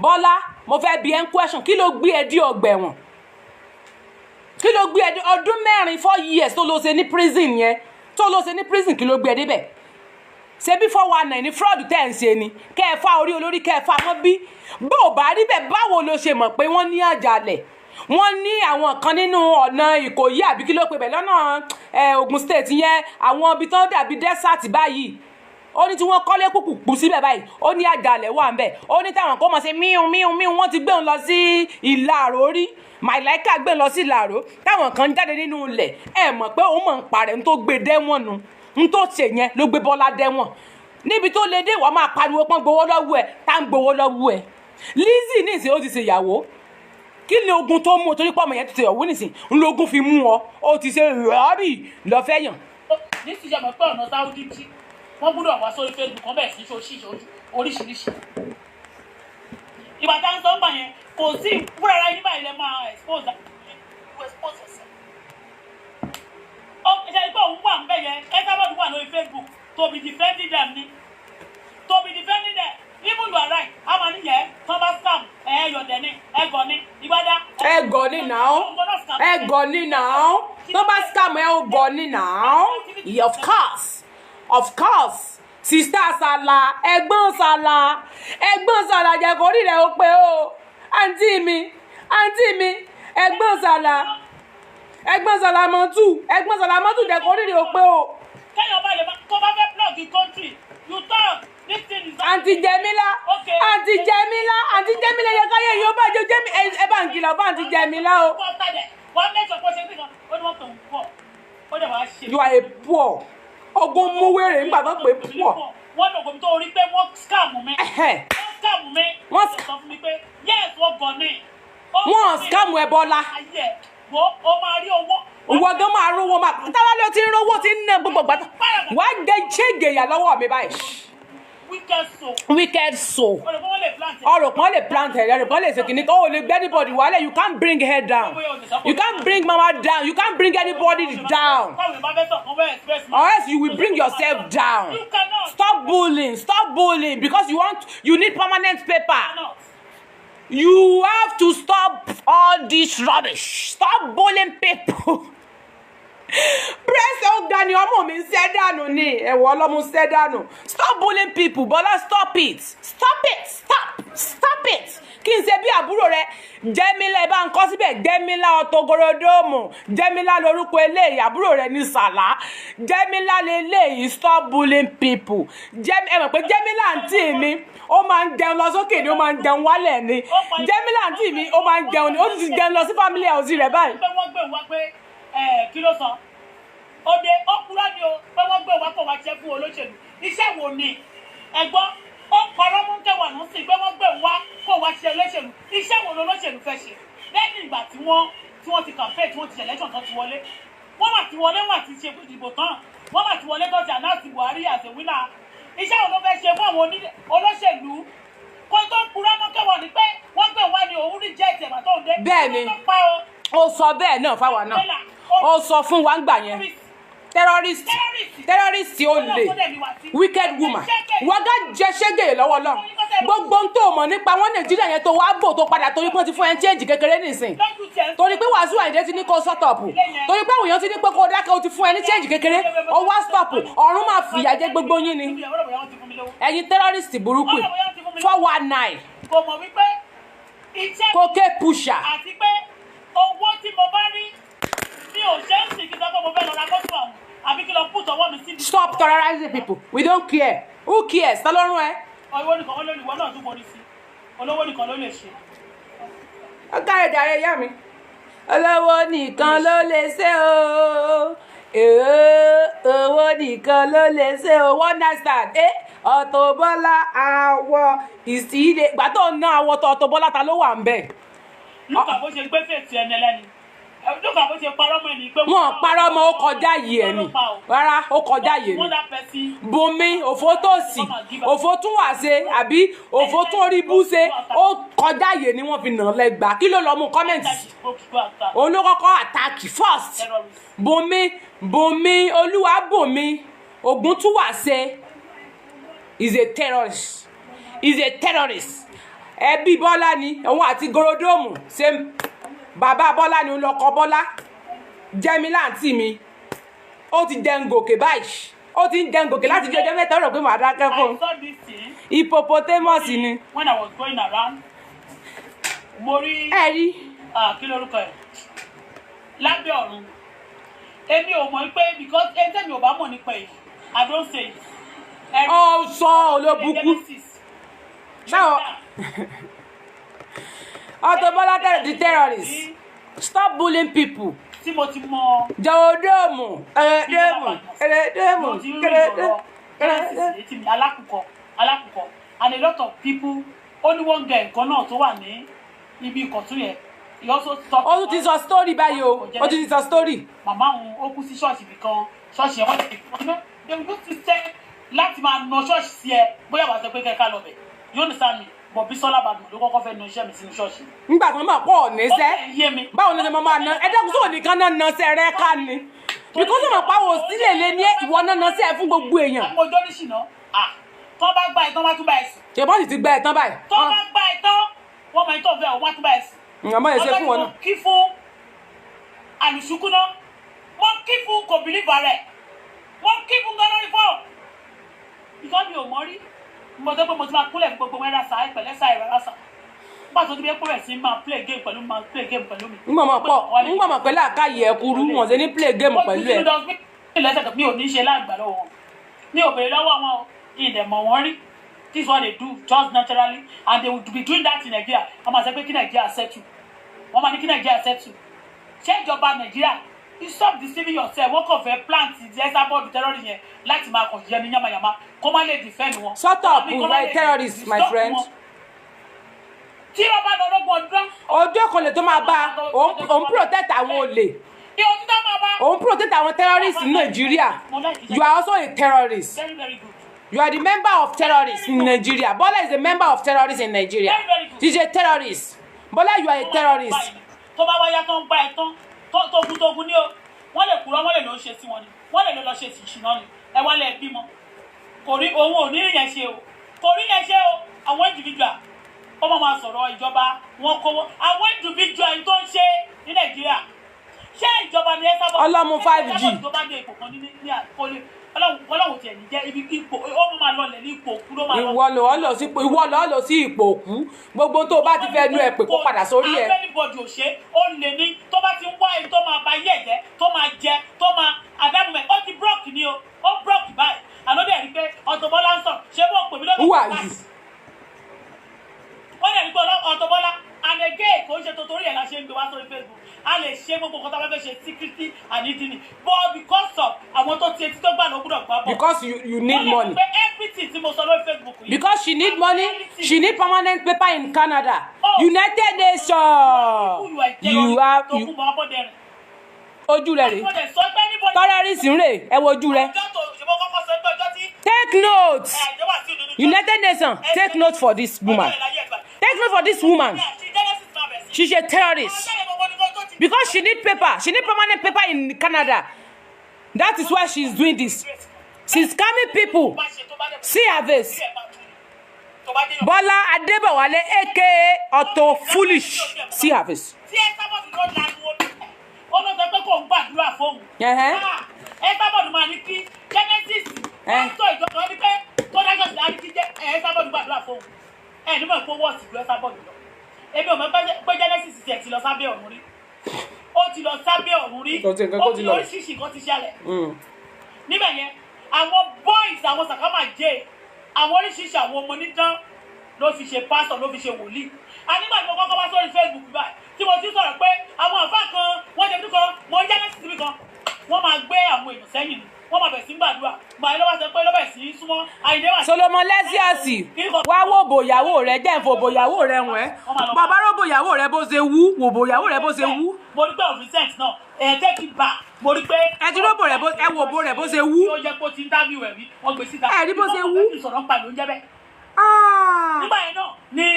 Bọ́lá mo fẹ́ bi ẹ́ ń question kí ló gbé ẹ dí ọgbà ẹ̀wọ̀n kí ló gbé ẹ ọdún mẹ́rin 4 years tó lọ ṣe ní prison yẹn tó lọ ṣe ní prison kí ló gbé ẹ débẹ̀ ṣé bí 419 ní fraud tẹ̀ ń ṣe ni kẹ́ ẹ fa orí olórí kẹ́ ẹ fa mọ́ bí bó o bá rí bẹ́ẹ̀ báwo ló ṣe mọ̀ pé wọ́n ní àjàlẹ̀ wọ́n ní àwọn kan nínú ọ̀nà Ìkòyí àbí kí ló pe bẹ̀ lọ́nà Ogun State yẹn àwọn ibi tó dàbí desert báyìí ó ní tí wọ́n kọ́lé kúkú síbẹ̀ báyìí ó ní àjàlẹ̀ wà ń bẹ̀ ó ní táwọn kó mọ̀ sí míhun wọ́n ti gbé òun lọ sí Ìlàró rí Màláíkà gbé lọ sí Ìlàró táwọn kan jáde nínú ilẹ̀ ẹ mọ̀ pé òun mọ̀ ń parẹ́ ń tó gbé dẹ́wọ̀n nu ń tó ṣe yẹn ló gbé Bọ́lá dẹ́wọ̀n níbi tó lè dé wàá máa pariwo pọ́n gbowó lọ́wọ́ ẹ̀ tá ń gbowó lọ́wọ́ ẹ̀ Lizzy ní ìsìn ó ti ṣe ìyàwó kí ni ogun tó mú o torí pọ́ọ̀mù yẹn ti ṣe ìyàwó nìsín ń lo ogun fi mú ọ ó ti ṣe rọ́ọ̀bì lọ́fẹ́ yàn. ní ti ṣàmọ̀ pé ọ̀nà Saudi jí wọ́n gbúdọ̀ wá sórí Facebook kan bẹ̀rẹ̀ sí ṣoṣì oríṣiríṣi ìgbà tá ń sọ ń gbà yẹn kò sí fúnra yín báyìí lẹ́ máa expose yourself. ṣe pé òun wà ń bẹ̀ yẹn Esabod wà lórí Facebook to be defending them even you are right how many years thomas scam yọ̀dẹ̀ ni ẹ̀gọ́ ni ìgbádá. ẹ̀gọ́ ni now thomas scam ẹ̀gọ́ ni now of course sista Sala ẹ̀gbọ́n Sala jẹ́ kó rí rẹ̀ ó pé o àǹtí mi ẹ̀gbọ́n Sala mọ́tù jẹ́ kó rí rẹ̀ ó pé o. kẹ́yọ̀ bá lè tó bá fẹ́ plug the country you talk this thing is. Aunty Jemila yẹ káyé yóò bá jẹ ẹ bá ń kìlọ̀ fún Aunty Jemila o. wọ́n mẹ́jọ pọ̀ ṣe kíkan ó ní wọ́n tó ń pọ̀ ó dẹ̀ wá ṣe. You are a poor ogun mú wèrè nígbà tó pé poor. wọ́n lògùn tó rí pé wọ́n scam mi. wọ́n sọ fún mi pé yes wọ́n gan ní. wọ́n scam ẹ Bọ́lá. ó máa rí owó. Owó gan máa rówó máa táwa ló ti ń rówó ti ń ná gbogbo gbàtà wá jẹ ṣéǹgèyà lọ́wọ́ mi báyìí. Wicked soul. Ọ̀rọ̀ kan lè plant ẹ̀ ọ̀rọ̀ kan lè ṣe kìíní kan ó lè gbé anybody wálẹ̀ you can't bring her down you can't bring mama down you can't bring anybody down or else you will bring yourself down. Stop bullying because you need permanent paper. You have to stop all this rubbish. Stop bullying people. Press ọ̀gá ni ọmọ mi ń ṣẹ́ dànù ni ẹ̀wọ̀ ọlọ́mú ṣẹ́ dànù. Stop bullying people. Bọ́lá, stop it. Stop it. Stop it. Kí n ṣe bí àbúrò rẹ Jẹ́mílà ẹ bá ń kọ́ síbẹ̀ Jẹ́mílà Ọ̀tọ̀gọ̀rọ̀dọ́mù Jẹ́mílà lórúkọ eléyìí àbúrò rẹ ní Sàlá Jẹ́mílà lélẹ́yìí stop bullying people. Ẹ mọ̀ pé Jẹ́mílà àǹtí mi ó máa ń jẹun lọ sókè ni ó máa ń jẹun wálẹ̀ ni Jẹ́mílà àǹtí mi ó máa ń jẹun ni ó ti jẹun lọ sí family house rẹ̀ báyìí. pé wọ́n gbé wá pé kí ló sọ òde ọkùnrin ni o pé wọ́n gbé wá kó wá jẹ́ fún olóṣèlú iṣẹ́ wo ni ẹ̀gbọ́n ó parọ́ mú kẹwàá nù sí pé wọ́n gbé wá kó wá ṣe olóṣèlú iṣẹ́ wo lolóṣèlú fẹ́ ṣe lẹ́yìn ìgbà tí wọ́n ti campaign tí wọ́n ti election tán ti wọlé wọ́n mà ti wọlé wọ́n ti ṣe ìdìbò tán wọ́n mà ti wọlé tó ti announce Buhari as a winner iṣẹ́ wo ló fẹ́ ṣe fún àwọn olóṣèlú kó tó purọ́ mọ́ kẹwàá ni pé wọ́n gbé wá ní òun rí jẹ́ ìtẹ̀mà tó ń dé bẹ́ẹ̀ ni ó sọ bẹ́ẹ̀ náà fáwa náà ó sọ fún wa ń gbà yẹn terrorist olè wicked woman wọ́gá jẹ ṣẹ́gẹ̀ lọ́wọ́ lọ gbogbo ń tó mọ̀ nípa wọn Nàìjíríà yẹn tó wá bò tó padà torí pé wọ́n ti fún ẹ change kékeré nìsín torí pé Wàsíù Àyìndé ti ní kó sọ́tọ̀pù torí pé òyìn ti ní pé kó dákẹ́ ó ti fún ẹ ní change kékeré ó wá stop ọ̀run máa fìyà jẹ gbogbo yín ni ẹ̀yin terrorist burúkú 419 kókè pusher. àti pé owó tí mo bá rí mi ò ṣe ń sìn kí sọ pé mo fẹ́ lọ ra mọ́tò àwọn àbí kí lọ put ọwọ́ mi síbi. Stop terrorizing people. We don't care. Who cares? Ta ló rán ẹ? Owó nìkan wọn lórí ìwọ náà tún borí sí. Olówó nìkan ló lè ṣe. Ó káre dàrẹ́ ìyá mi. Olówó nìkan ló lè ṣe o. Owó nìkan ló lè ṣe o. One night stand. Auto Bola àwọ̀ ìsìlẹ̀. Ìgbà tó ń ná àwọ̀ tó Auto Bola ta ló wà ń bẹ̀? Lúkà bó ṣe gbé fèsì ẹni ẹlẹ́ni. Lúkà bó ṣe parọ́ mọ́ ẹni pé wọ́n parọ́ mọ́ ó kọjá yìí ẹ̀ ni. Rárá ó kọjá yìí ni. Bùnmi òfò tó sì òfò tún wà ṣe àbí òfò tó rí bú ṣe ó kọjá yìí ni wọ́n fi nà lẹ́gbàá. Kí ló lọ mú kọ́mẹ̀ntì? Òun ló kọ́kọ́ àtàkì first. Bùnmi Olúwabùnmi Ògún tún wà ṣe is a terrorist. Ẹbí Bọ́lá ni òun àti Gorodomu same. Bàbá Bọ́lá ni ó lọ kọ Bọ́lá Jẹ́mílà àǹtí mi ó ti jẹun gòkè báyìí ó ti ń jẹun gòkè láti bí ọjọ́ mẹ́ta ó rò pé màá dákẹ́ fún un hippopotamus ni. When I was going around mo rí kí lórúkọ ẹ̀ lábẹ́ ọ̀run èmi ò mọ̀ pé because ẹni tẹ́mi ò bá mọ̀ nípa èyí I don't say it. Ó sọ olóbùkú náà Auto Bola the terrorist stop bullying people. Tí mo ti mọ Gorodomu alákùkọ and a lot of people only one girl kan náà tó wà ní ibi ìkọ̀tún yẹn he also talk. Ó tún ti sọ story báyìí o ó tún ti sọ story. Màmá òun ó kú sí ṣọ́ọ̀ṣì nìkan ṣọ́ọ̀ṣì ẹ̀ wọ́n ti fi they will just say láti máa na ṣọ́ọ̀ṣì sí ẹ bóyá wàá sọ pé kẹ́kẹ́ lọ bẹ̀ you understand me but Bísọ́lá Badmus ló kọ́kọ́ fẹ́ na iṣẹ́ mi sínú ṣọ́ọ̀ṣì. Nígbà kan máa pọ̀ níṣẹ́ báwo ni mo máa na ẹ̀dẹ́kùn sóò nìkan náà na ṣe rẹ́ ká ni because ọmọ pàwọ̀ sílẹ̀ lé ní ìwọ náà na ṣe fún gbogbo èèyàn. àwọn ọjọ́ ní ṣìnà tó bá gba ìtàn wá tún bá ẹ̀sùn. ṣèbọ́n sì ti gba ìtàn báyìí. tó bá gba ìtàn wọ́n mọ ìtàn fẹ́ wọ́n tún bá ẹ̀sùn. àmọ́ ẹ̀ṣẹ̀ fún wọn náà. kí fún àlùsùkú náà wọ́n kí fún kò bìlífà rẹ̀ wọ́n kí fún gan lórí fọ́. ìtọ́ mi ò mọ rí mo tó pé mo ti máa kúlẹ̀ gbogbo wọn ẹ̀rọ sáà ìpẹ̀lẹ́ sáà ìrọ̀lá sáà nígbà tó ti bí ẹ pọ̀rẹ̀ sí máa play game pẹ̀lú mi. nígbà mọ̀ pẹ̀lú àkáyè ẹ̀ kúrú wọn ṣe ní play game pẹ̀lú ẹ̀. mi ò ní ṣe láàgbà lọ́wọ́ wọn mi ò béèrè lọ́wọ́ wọn o ìdẹ̀ mọ̀ wọ́n rí this is what they do just naturally and they will be doing that in Nigeria wọ́n máa sọ pé kí Nigeria settle wọ́n máa ní kí Nigeria settle ṣé ìjọba Nigeria you stop deceiving yourself wọ́n kàn fẹ́ plant the example terrorist yẹn láti máa kàn yẹ ní yamayama kó má lè defend wọn. shut up right terrorist my friend. tí wọ́n bá lọ́gbọ̀n ọdún. ọjọ́ kan lè tó máa bá òun protect àwọn olè. òun protect àwọn terrorists in Nigeria. You are also a terrorist. Very, very good. You are the member of terrorists in Nigeria. Bola is a member of terrorists in Nigeria. He's a terrorist. Bola, you are a terrorist. tó bá wáyá tó ń bá ẹ tán tógun ní o wọ́n lè kúrò wọ́n lè lọ ṣe sí wọn ni wọ́n lè lọ ṣe sí ìṣìná ni ẹ wá lè bímọ kò rí owó ò ní ìyẹn ṣe o kò rí yẹn ṣe o àwọn individual ó máa sọ̀rọ̀ ìjọba wọn kówó àwọn individual tó ń ṣe ní Nàìjíríà ṣé ìjọba ni ẹ sábà ọlọ́mú 5G tó bá dé ipò kan ní àkọlé ọlọ́run tiẹ̀ ní jẹ́ ibi ipò ó máa lọlẹ̀ ní ipò òkú ló máa lọ. ìwọ lọ sí ipò òkú gbogbo tó bá ti fẹ́ nu ẹ̀ pé kó padà sórí ẹ̀. everybody ò ṣe ó lè ní tó bá ti ń wá ẹni tó máa ba yé ẹ̀jẹ̀ tó máa jẹ tó máa àdámùmẹ̀ ó ti broke ni o ó broke báyìí àná dẹ̀ rí pé Auto Bola ń sọ ṣé wọ́n pè mí lọ́dún who are you. wọ́n dẹ̀ rí pé Auto Bola and again kò ń ṣe torí ẹ̀ la ṣe ń gbé wá sórí Facebook a lè ṣe gbogbo nǹkan tó bá fẹ́ ṣe secretly and hidden but because of àwọn tó ti etí tó gbà ló gbúdọ̀ gbà bọ̀. because you need money. wọ́n lè pé everything tí mo sọ lórí Facebook yìí. because she need money she need permanent paper in Canada. United Nations you have you ojú rẹ rè terrorist ń rè ẹ wo ojú rẹ. take note United Nations take note for this woman take note for this woman she's a terrorist because she need paper she need permanent paper in Canada that is why she's doing this she's scamming people see her face Bola Adebowale aka Auto Foolish see her face. ẹ sábọ̀dù máa ní kí Genesis tó ìjọba ní pé tó dájọ́ sí láti jẹ́ ẹ sábọ̀dù gbàdúrà fóun ẹ ní mọ̀ pé wọ́ọ̀sì lọ sábọ̀dù lọ èmi ò mọ̀ pé Genesis tiẹ̀ ti lọ sábẹ́ ọ̀run rí ó ti lọ sábẹ́ ọ̀run rí ó ti oríṣiríṣi nǹkan ti ṣẹlẹ̀ níbẹ̀ yẹn àwọn boys àwọn sàkámà jẹ́ àwọn oríṣiríṣi àwọn ọmọ onídán ló fi ṣe pásọ̀ ló fi ṣe wòlíì ànígbà tí mo kọ́kọ́ wá sórí Facebook báyìí tí mo ti sọ̀rọ̀ pé àwọn àfá kan wọ́n jẹ́ dúkọ́ wọ́n Genesis mi kan wọ́n máa gbé àwọn èèyàn sẹ́yìn ni wọ́n máa bẹ̀ sí gbàdúrà màá lọ́wọ́ sọ pé lọ́bẹ̀ sí súnmọ́ àyìnlé wà. Solomon Lesiasi wá wò bòyàwó rẹ jẹ́ ìfò bòyàwó rẹ wọ̀n ẹ́ bàbá rò bòyàwó rẹ bó ṣe wú wò bòyàwó rẹ bó ṣe wú. mo rí pé of recent náà take it back mo rí pé. ẹ ti ròbò rẹ ẹ wò bò rẹ bó ṣe wú. yóò jẹ́ pé ó ti interview ẹ̀ rí wọ́n gbé síta. ẹ rí bó ṣe wú. ìsọ̀rọ̀ ń pa ìlú ń jẹ́ bẹ́ẹ̀. nígbà yẹn náà ni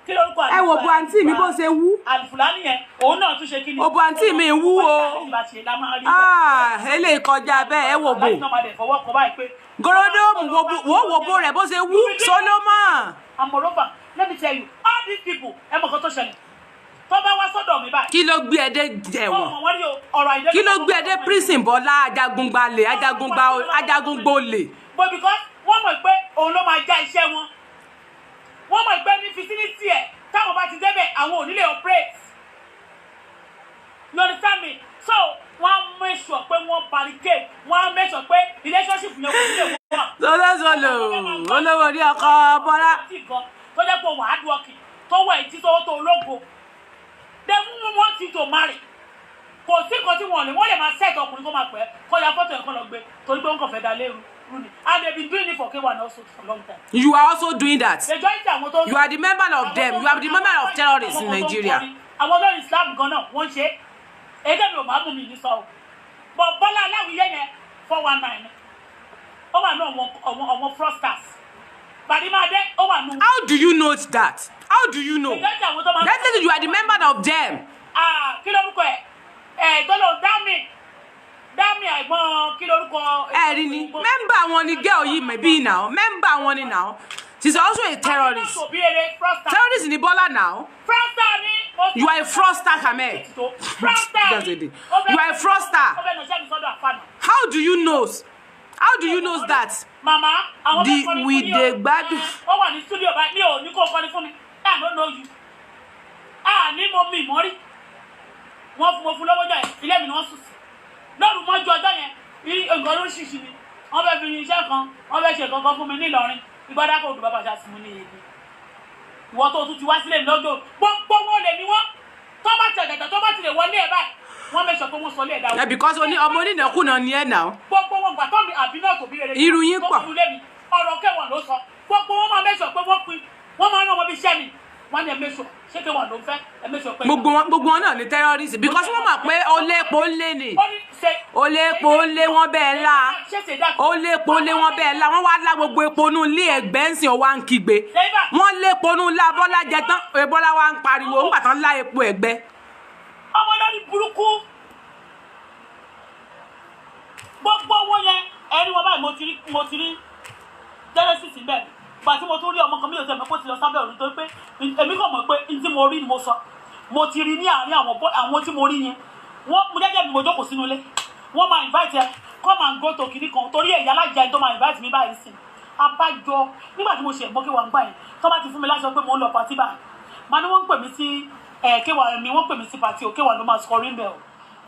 kí lórúkọ àlùfáà. ẹ wò bo àǹtí mi bó ṣe wú. àlùfáà nìyẹn òun náà tún ṣe kí ni. òbò àǹtí mi wú o. eléyìí kọjá bẹ́ẹ̀ ẹ wò bò. gorodomu wò bò rẹ bó ṣe wú Solomon. And moreover, let me tell you, all these people ẹ mọ̀ kan tó ṣẹlẹ̀ tó bá wá sọ́dọ̀ mi báyìí. kí ló gbé ẹ dé ẹ̀wọ̀n kí ló gbé ẹ dé prison Bọ́lá ajagungbalè ajagungbolè. but because wọ́n mọ̀ pé òun ló máa já iṣẹ́ wọn wọ́n mọ̀ pé ní facility ẹ̀ táwọn bá ti débẹ̀ àwọn ò ní lè operate you understand me so wọ́n á make sure pé wọ́n barricade wọ́n á make sure pé relationship yẹn kò ní lè wọ́n. sọlọ́sọlọ́ olówó ní ọkọ Bọ́lá. tó jẹ́ pé wàá dúọ́kì tó wẹ̀ etí tó ológo they want you to marry kò sí nǹkan tí wọ́n lè máa set ọkùnrin kó máa pẹ́ kó ya fọ́tò ẹ̀kọ́ lọ gbé torí pé wọ́n kàn fẹ́ da lérú rúni and they been doing it for K1 also for a long time. You are also doing that. majority àwọn tó. You are the member of them. You are the member of terrorists in Nigeria. àwọn olórí Islam gan náà wọ́n ṣe èdè mi ò máa mú mi ní sọ o but Bọ́lá Aláwìyé yẹn 419 ó wà ní ọmọ fraudsters Bàdìmáàdé ó wà ní. How do you know that? How do you know? That means you are the member of them. Kí lórúkọ ẹ̀ tọ́lọ̀ dámì àìgbọ́n kí lórúkọ. Rí ni member wọn ni girl yìí maybe now member wọn ni now she's also a terrorist. Terrorist ni Bọ́lá now. Fraudster ni. You are a fraudster Ahmed. You are a fraudster. How do you know? How do you know that? Mama, we dey gbádùn. Ó wà ní studio báyìí mi ò ní kó kọ́ni fún mi. I don't know you. Ní mo mi mọ́rí. Wọ́n fún lọ́wọ́ jọ yẹn, ilé mi ni wọ́n sùn sí. Lọ́rùn mọ́jú ọjọ́ yẹn, nǹkan ló ṣìṣì ni. Wọ́n fẹ́ fi iṣẹ́ kan, wọ́n fẹ́ ṣe kankan fún mi ní Ìlọrin. Ìgbádá kò dùn bàbá ṣáà sí mi ní èdè. Ìwọ tó tún ti wá sílé mi lọ́jọ́, gbogbo wọn lè ní wọ́n. Tó bá tẹ̀gẹ̀tẹ̀ tó bá ti lè wọlé ẹ̀ báyìí. Wọ́n mẹ́sàn pé wọ́n sọ lé ẹ̀dá. Because ọmọ onínàkúnà ni ẹ̀ náà. Gbogbo wọn gbà tó mi àbí náà tó bí rere. Irú yín pọ̀. Ọ̀rọ̀ K1 ló sọ. Gbogbo wọn máa mẹ́sàn pé wọ́n pin. Wọ́n máa ń rán wọn bí iṣẹ́ mi. Wọ́n ní ẹ mẹ́sàn ṣé K1 ló ń fẹ́ ẹ mẹ́sàn pé. Gbogbo wọn náà ni terrorist because wọ́n mọ̀ pé olépo ńlé ni. Olépo ńlé wọn bẹ́ẹ̀ la. Olépo ńlé wọn bẹ́ẹ̀ la. Wọ́n wá lá gbogbo epo nù ilé ẹgbẹ́ ń sìn ọwá ń kígbe. Wọ́n lépo nù ńlá Bọ́lá jẹ tán Bọ́lá wa ń pariwo ńgbà tán lá epo ẹgbẹ́. Ọmọ lórí burúkú. Gbogbo wọn yẹn ẹni wọn báyìí mo ti rí Genesis bẹ́ẹ̀ gbà tí mo tún rí ọmọ kan mi ò tẹ̀ mọ́ pé ó ti lọ sábẹ́ òru torí pé èmi kò mọ̀ pé n tí mo rí ni mo sọ mo ti rí ní àárín àwọn tí mo rí yẹn wọ́n mo jẹ́jẹ́ mi mo jókòó sínú ilé wọ́n máa invite ẹ come and go to kìnnì kan torí ẹ̀yà alájà tó máa invite mi báyìí sí abájọ nígbà tí mo ṣe ẹ̀gbọ́n kéwàá ń gbà yẹn tó bá ti fún mi láṣọ pé mo ń lọ pàtí báyìí màá ní wọ́n ń pè mí sí kéwàá mi wọ́n pè mí sí pàtí ò kéwàá ló máa kọrin bẹ́ẹ̀ o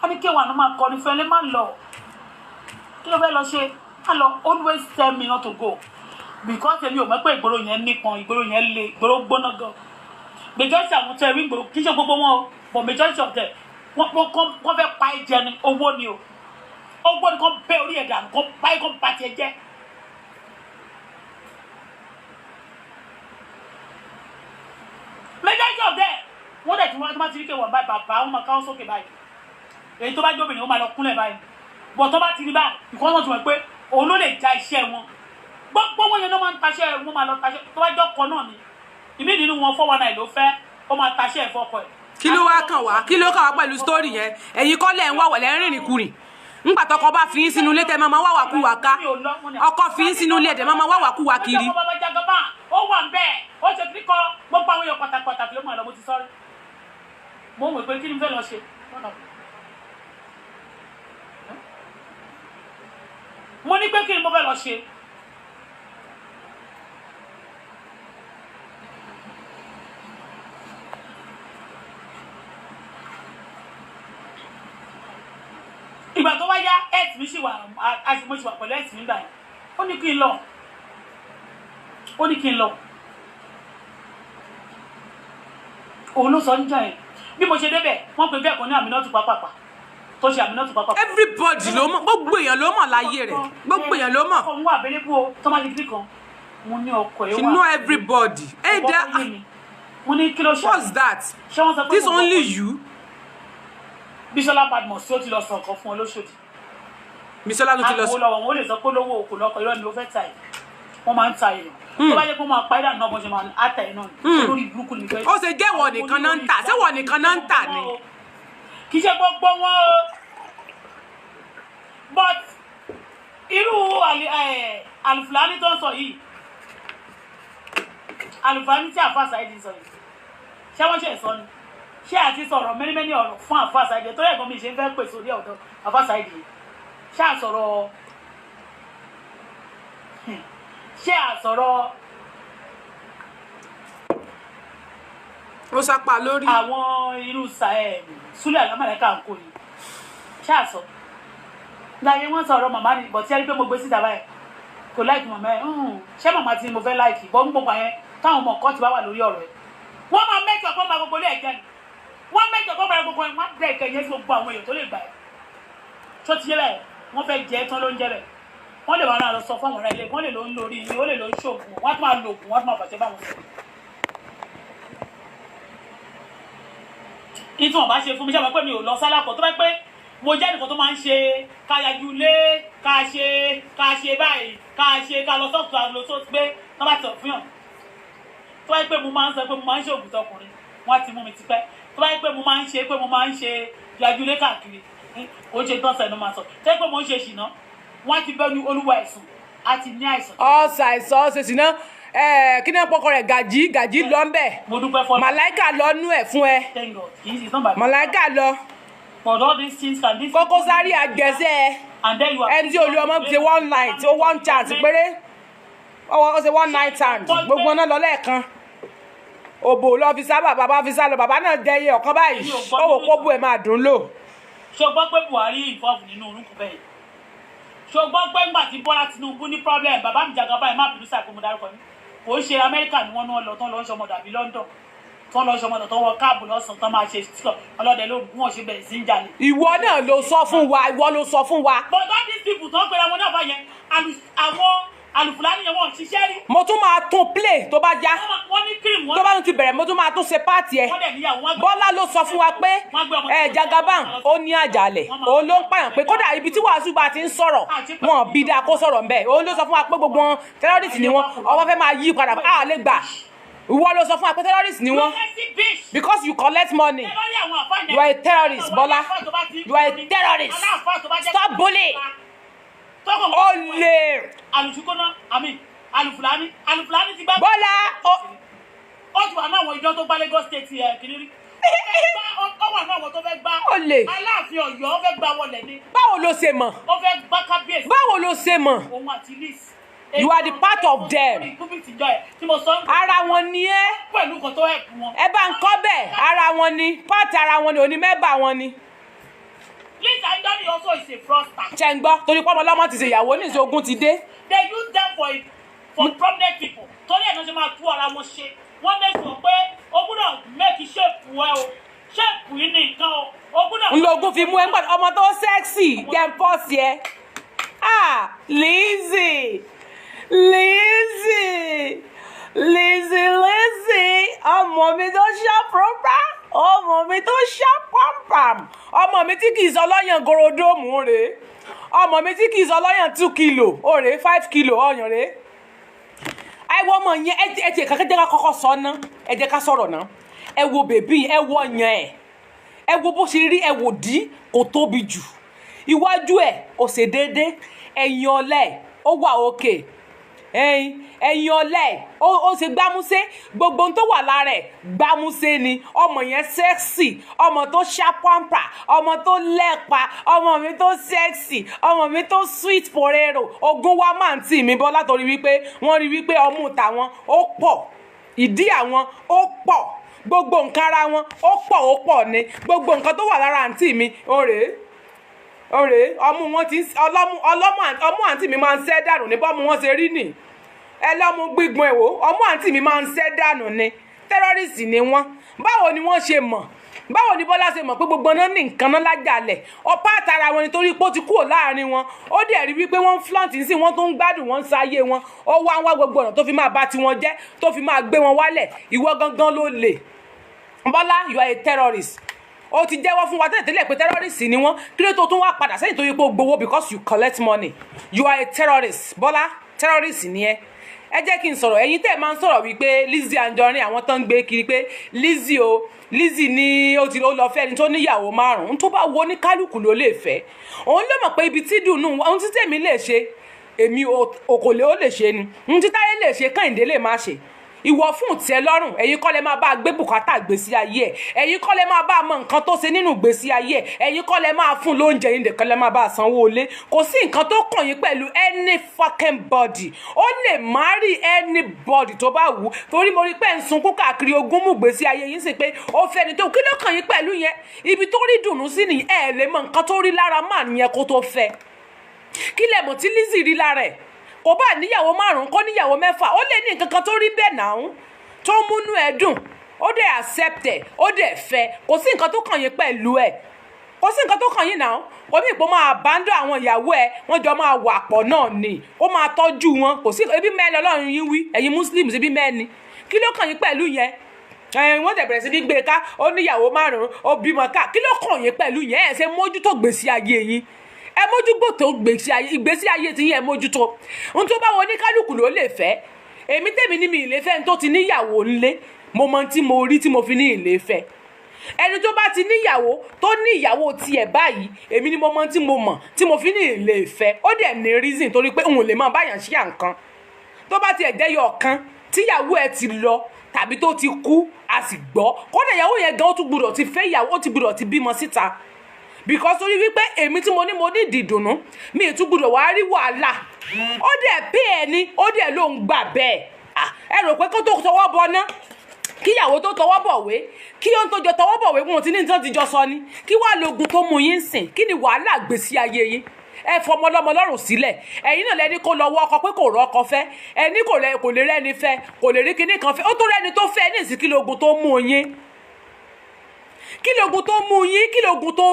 wọ́n ní kéwàá ló máa kọrin fẹ́ lé má lọ kí ló fẹ́ lọ ṣe má lọ always tell me not to go because èmi ò mọ̀ pé ìgboro yẹn nípọn ìgboro yẹn le ìgboro gbóná gan majority àwọn tẹ rí ìgboro kì í ṣe gbogbo wọn o but majority of them wọ́n fẹ́ pa ẹ̀jẹ̀ ni owó ni o owó ni kò bẹ́ orí ẹ̀dá kò pa ẹ̀ kò pa tiẹ̀ jẹ́. majority of them wọ́n dẹ̀ tí wọ́n bá ti rí kéwọ̀n báyìí bàbá wọn máa káwọ́ sókè báyìí èyí tó bá jóbìnrin wọn máa lọ kúnlẹ̀ báyìí bọ̀ tó bá ti rí báyìí ìkọ́ wọn ti mọ̀ pé òun ló lè ja iṣẹ́ wọn gbogbo wọn yẹn ló máa ń taṣẹ́ wọn máa lọ taṣẹ́ tó bá jọ́ kọ náà ni ìmí nínú wọn 419 ló fẹ́ ó máa taṣẹ́ ẹ̀fọ́ ọkọ ẹ̀. kí ló wá kàn wá kí ló kàn wá pẹ̀lú sítórì yẹn ẹ̀yin kọ́ lẹ̀ ń wá wọ̀lẹ́ rìnrìn kùrìn ńgbà tọkọ bá fi yín sínú ilé tẹ máa wá wà kú wà ká ọkọ fi yín sínú ilé tẹ máa wá wà kú wà kiri. ó wà ń bẹ́ẹ̀ ó ṣe kíkọ gbogbo àwọn èèyàn pàtàkì ló mọ̀ ọ́ lọ mo ti sọ́rí mo ń wò pé kí ni mo fẹ́ lọ ṣe mo ní pé kí ni mo fẹ́ lọ ṣe. ìgbà tó wá yá ẹ̀tì mi sì wà mo sì wà pẹ̀lú ẹ̀tì mi gbà yẹn ó ní kí n lọ òun ló sọ níjà yẹn bí mo ṣe débẹ̀ wọ́n pe bẹ́ẹ̀ kan ní Àmínátù Pápápá tó ṣe Àmínátù Pápápá. everybody ló mọ̀ gbogbo èèyàn ló mọ̀ láyé rẹ̀ gbogbo èèyàn ló mọ̀. ọkọ ń wà abẹ́lẹ́bù o tó máa di kíkì kan mo ní ọkọ ẹ̀ wà. you know everybody. hey there mo ní kí ló ṣe. what's that ṣé wọ́n sọ pé this only you. Bísọ́lá Badmus tí ó ti lọ sọ nǹkan fún ọ lóṣòdì. Bísọ́lá tó ti lọ sọ. àwọn olówó wọn ò lè sọ pé lówó òkú lọkọ irọ́ ni ló fẹ́ ta ẹ̀ wọ́n máa ń ta ẹ̀ tó bá yẹ kó máa pa ẹ̀dá náà bó ṣe máa àtà ẹ̀ náà ni lórí burúkú ni fẹ́. ó ṣe jẹ́ wọ̀ nìkan náà ń tà ṣé wọ̀ nìkan náà ń tà ni. kì í ṣe gbogbo wọn o but irú Alufulani tó ń sọ yìí Alufulani tí Àfáà Saheed sọ yìí ṣé wọ́n ṣe sọ ni ṣé àti sọ̀rọ̀ mẹ́ni ọ̀rọ̀ fún Àfáà Saheed tó yẹ kó mi ṣe ń fẹ́ pè sórí ọ̀dọ̀ Àfáà Saheed ṣé àsọ̀rọ̀ ó sápá lórí àwọn irú Súlẹ̀ Alámàlẹ́kà ń kó ni ṣé àsọ láyé wọ́n sọ̀rọ̀ màmá ni bọ̀ tí ẹ rí pé mo gbé síta báyìí kò láìkì màmá ẹ̀ ṣé màmá tí mo fẹ́ láìkì bọ́ ń gbogbo yẹn táwọn ọmọ ọkọ ti bá wà lórí ọ̀rọ̀ ẹ̀ wọ́n máa mẹ́jọ kó máa gbogbo ilé ẹ̀jẹ̀ ni wọ́n mẹ́jọ kó máa gbogbo ẹ̀ wọ́n bẹ̀rẹ̀ ìkẹyẹ sí gbogbo àwọn èèyàn tó lè gbà ẹ̀ tó ti yé bẹ́ẹ̀ wọ́n fẹ́ jẹ́ tán ló ń jẹ́ bẹ́ẹ̀ wọ́n lè wà náà lọ sọ fún àwọn ará ilé wọ́n lè lọ ń lórí ilé wọ́n lè lọ ń ṣoògùn wọ́n tún máa lo oògùn wọ́n tún máa fàṣẹ báwọn sọ. ní tí wọ́n bá ṣe fún mi ṣe àmọ́ pé mi ò lọ sálàpọ̀ tó bá pé mo jẹ́ nìkan tó máa ń ṣe káyájú lé ká ṣe báyìí ká lọ sọ́ọ̀tù àlọ́ tó gbé tó bá tọ̀ fún yàn tó bá pé mo máa ń sọ pé mo máa ń ṣe òògùn tọkùnrin wọ́n ti mú mi tipẹ́ tó bá pé mo máa ń ṣe yájú lé káàkiri ó ṣe tán sẹ́nu máa sọ tẹ́ pé mo ń ṣe ṣìnà wọ́n ti bẹ́ ní olúwa ẹ̀sùn àti ní àìsàn. àìsàn ọ̀sẹ̀ sí náà kí ni ọ̀pọ̀kọ rẹ̀ gàjí lọ ń bẹ̀. mo dúpẹ́ fọlọ́. màláìkà lọ nú ẹ̀ fún ẹ. thank God kì í sì tán bàbá. màláìkà lọ. but all these things can be. Koko Zaria àgẹ̀sẹ̀ ẹni tí olú ọmọ ṣe one night ó one chance péré ó ṣe one night stand gbogbo náà lọ lẹ́ẹ̀kan òbò lọ fi sábà bàbá fi sá lọ bàbá náà dẹyẹ ọ̀kan báyìí ó wò kó bú ẹ̀ máa dùn lò. ṣé o gbọ́ pé Buhari involve nínú orúkọ bẹ́ẹ̀ ṣé o gbọ́ pé ńgbà tí Bọ́lá Tinubu ní problem bàbá mi Jagaba ẹ̀ má bínú sáà kó mo dárúkọ ní kò ń ṣe Amẹ́ríkà ni wọ́n náà lọ tán lọ́ ń ṣọmọdọ̀ àbí London tán lọ́ ń ṣọmọdọ̀ tán wọ káàbù lọ́sàn-án tán máa ṣe ọlọ́dẹ lóru bí wọ́n ṣe bẹ̀rẹ̀ sí ń jalè. ìwọ náà ló sọ fún wa but all these people tó ń pera wọn náà bá yẹn àwọn Alufulani yẹn wọ́n ṣiṣẹ́ rí. mo tún máa tún play tó bá já tó bá tún ti bẹ̀rẹ̀ mo tún máa tún ṣe páàtì ẹ̀. Bọ́lá ló sọ fún wa pé Jagaban ó ní àjàlẹ̀ òun ló ń pààyàn pé kódà ibi tí Wàsíù bá ti ń sọ̀rọ̀ wọn bí dáa kó sọ̀rọ̀ ńbẹ̀ òun ló sọ fún wa pé gbogbo wọn terrorist ni wọn ọwọ́ fẹ́ máa yí padà á lè gbà ìwọ ló sọ fún wa pé terrorist ni wọn because you collect money you are a terrorist Bọ́lá you are a terrorist stop bullying. Olè. Alufulani ti gbá. Bọ́lá ó ti wà náà àwọn ìjọ tó gbá Lagos State kìnìún. Ó wà náà àwọn tó fẹ́ gbá. Olè. Aláàfin Ọ̀yọ́ ó fẹ́ gbá wọlé ni. Báwo ló ṣe mọ̀? Ó fẹ́ gbá kábíyèsí. Báwo ló ṣe mọ̀? Òun àti Liz. You are the part of them. Ara wọn ni ẹ́. Pẹ̀lú nǹkan tó help wọn. Ẹ bá ń kọ́ bẹ́ẹ̀, ara wọn ni, part ara wọn ni, òní mẹ́bà wọn ni. Liz Anjorin also is a fraudster. Ṣé ń gbọ́? Torí pọ́nmọ́ lọ́mọ ti ṣe ìyàwó ní ìṣògùn ti dé. They use them for prominent people. Torí ẹ̀ náà ṣe máa tú ara wọn ṣe. Wọ́n make sure pé o gbọ́dọ̀ make shape ẹ o. Shape yìí ni nǹkan o. O gbọ́dọ̀. Ń lo ogun fi mú ẹ ń gbọ́dọ̀ ọmọ tó sexy jẹ́ ń pọ̀ sí ẹ. Lizzy. Ọmọ mi tó ṣá pọ́npá. Ọmọ mi tó ṣá pọ́npàm. Ọmọ mi tí kì í sọ lọ́yàn gorodomu rèé. Ọmọ mi tí kì í sọ lọ́yàn 2 kilo òrè 5 kilo ọyàn rèé. Àìwọ ọmọ yẹn ẹ jẹ́ ká kọ́kọ́ sọ ná. Ẹ jẹ́ ká sọ̀rọ̀ ná. Ẹ wo bèbí ẹ wo ọyàn ẹ̀. Ẹ wo bó ṣe rí ẹ wò dí kò tóbi jù. Iwájú ẹ̀ ó ṣe déédéé. Ẹ̀yìn ọ̀lẹ ó wà òkè. Ẹ̀yìn ọ̀lẹ ó ṣe gbámúsé gbogbo ohun tó wà lára ẹ̀ gbámúsé ni ọmọ yẹn sexy ọmọ tó ṣàpọ̀npà ọmọ tó lẹ́pa ọmọ mi tó sexy ọmọ mi tó sweet porero ogun wa máa ń tì mí bọ́ látọ̀rí wípé wọ́n rí wípé ọmú tàwọn ó pọ̀ ìdí àwọn ó pọ̀ gbogbo nǹkan ara wọn ó pọ̀ ni gbogbo nǹkan tó wà lára àǹtí mi ọ̀rẹ́ ọmú wọn ti ọmú àǹtí mi máa ń ṣẹ́ dànù ní bọ́mú wọn ṣe rí nì ẹlọ́mú gbígbọn ẹ̀wò ọmú àǹtí mi máa ń ṣẹ́ dànù ni tẹ́rọ́rìsì ni wọ́n báwo ni wọ́n ṣe mọ̀ báwo ni Bọ́lá ṣe mọ̀ pé gbogbo náà ní nǹkan náà lájàlẹ̀ ọ̀pá àtàrà wọn nítorí pé ó ti kúrò láàrin wọn ó dẹ̀ rí wípé wọ́n ń flaunt sí wọn tó ń gbádùn wọn ń sáyé wọn ó wá ń wá gbogbo ọ̀nà tó fi máa bá tiwọn jẹ́ tó fi máa gbé wọn wálẹ̀ ìwọ gangan ló lè Bọ́lá you are a terrorist ó ti jẹ́wọ́ fún wa tẹ́lẹ̀ pé terrorist ni wọ́n kí ló tó tún wá padà sẹ́yìn tó yẹ pé ó gbowó because you collect money you are a terrorist Bọ́lá terrorist ni ẹ jẹ́ kí n sọ̀rọ̀ ẹ̀yin tẹ́ máa ń sọ̀rọ̀ wípé Lizzy Anjorin àwọn tó ń gbé kiri pé Lizzy ni ó lọ fẹ́ ẹni tó níyàwó 5 tó bá wo ní kálukú ló lè fẹ́ òun ló mọ̀ pé ibi tí dùnú ohun tí tèmi lè ṣe èmi òkòlè ó lè ṣe ni ohun tí Táyé lè ṣe Kẹ́hìndé lè má ṣe ìwọ fún tẹ́ lọ́rùn ẹ̀yin kọ́ lẹ máa bá gbé bùkátà gbèsè ayé ẹ̀ ẹ̀yin kọ́ lẹ máa bá mọ nǹkan tó ṣe nínú gbèsè ayé ẹ̀ ẹ̀yin kọ́ lẹ máa fún lóúnjẹ yín nìkan lẹ máa bá sanwó ilé kò sí nǹkan tó kàn yín pẹ̀lú any fucking body ó lè marry anybody tó bá wù torí mo rí pé ń sunkún káàkiri ogún mú gbèsè ayé yín sí pé ó fẹ́ ni tó kí ló kàn yín pẹ̀lú yẹn ibi tó rí dùnú sí ni ẹ lè mọ nǹkan tó rí lára máà nìyẹn kó tó fẹ́ kí lẹ mọ̀ tí Lizzy rí lára ẹ̀ kò bá níyàwó 5 kó níyàwó 6 ó lè ní nǹkan kan tó rí bẹ́ẹ̀ náà tó múnú ẹ dùn ó dẹ̀ accept ẹ̀ ó dẹ̀ fẹ́ kò sí nǹkan tó kàn yín pẹ̀lú ẹ̀ kò sí nǹkan tó kàn yín náà kò bí ìpò máa abandon àwọn ìyàwó ẹ̀ wọ́n jọ máa wà pọ̀ náà ni ó máa tọ́jú wọn kò sí ebi mẹ́ni Ọlọ́run yín wí ẹ̀yin Muslims ebi mẹ́ni kí ló kàn yín pẹ̀lú yẹn wọ́n tẹ̀ bẹ̀rẹ̀ sí ní gbé ká ó níyàwó 5 ó bímọ ká kí ló kàn yín pẹ̀lú yẹn ẹ̀ ṣe mójútó gbèsè ayé yín ẹ mójúgbò tó ìgbésí ayé ti yín ẹ mójútó ohun tó bá wọ ní kálukú ló lè fẹ́ èmi tèmi ní mi ìlé fẹ́ tó ti níyàwó ńlé mo mọ tí mo rí tí mo fi ní ìlé fẹ́ ẹni tó bá ti níyàwó tó ní ìyàwó tiẹ̀ báyìí èmi ni mo mọ tí mo mọ̀ tí mo fi ní ìlé fẹ́ ó dẹ̀ ní reason torí pé òun lè máa báyàn ṣíà nǹkan tó bá tiẹ̀ jẹ́ yọ ọ̀kan tíyàwó ẹ ti lọ tàbí tó ti kú a sì gbọ́ kódà ìyàwó yẹn gan ó tún gbúdọ̀ ti fẹ́ ìyàwó ó ti gbúdọ̀ ti bímọ síta because orí wípé èmi tí mo ní ìdìdùnnú mi ì tún gbúdọ̀ wá rí wàhálà ó dẹ̀ pé ẹni ó dẹ̀ ló ń gbà bẹ́ẹ̀ ẹ rò pé kó tó tọwọ́ bọ ná kíyàwó tó tọwọ́ bọ̀wé kí ó ń tó jọ tọwọ́ bọ̀wé wọn ti ní nǹkan ti jọ sọ ni kí wàá lógun tó mú yín sìn kí ni wàhálà gbèsè ayé yín ẹ fọmọ lọmọ lọ́rùn sílẹ̀ ẹ̀yin náà lẹni kó lọ wọ ọkọ pé kò rọ ọkọ fẹ́ ẹni kò lè rẹ́ni fẹ́ kò lè rí kinní kan fẹ́ ó tó rẹ́ni tó fẹ́ ní ìsìnkí lógun tó mú yín kí lógun tó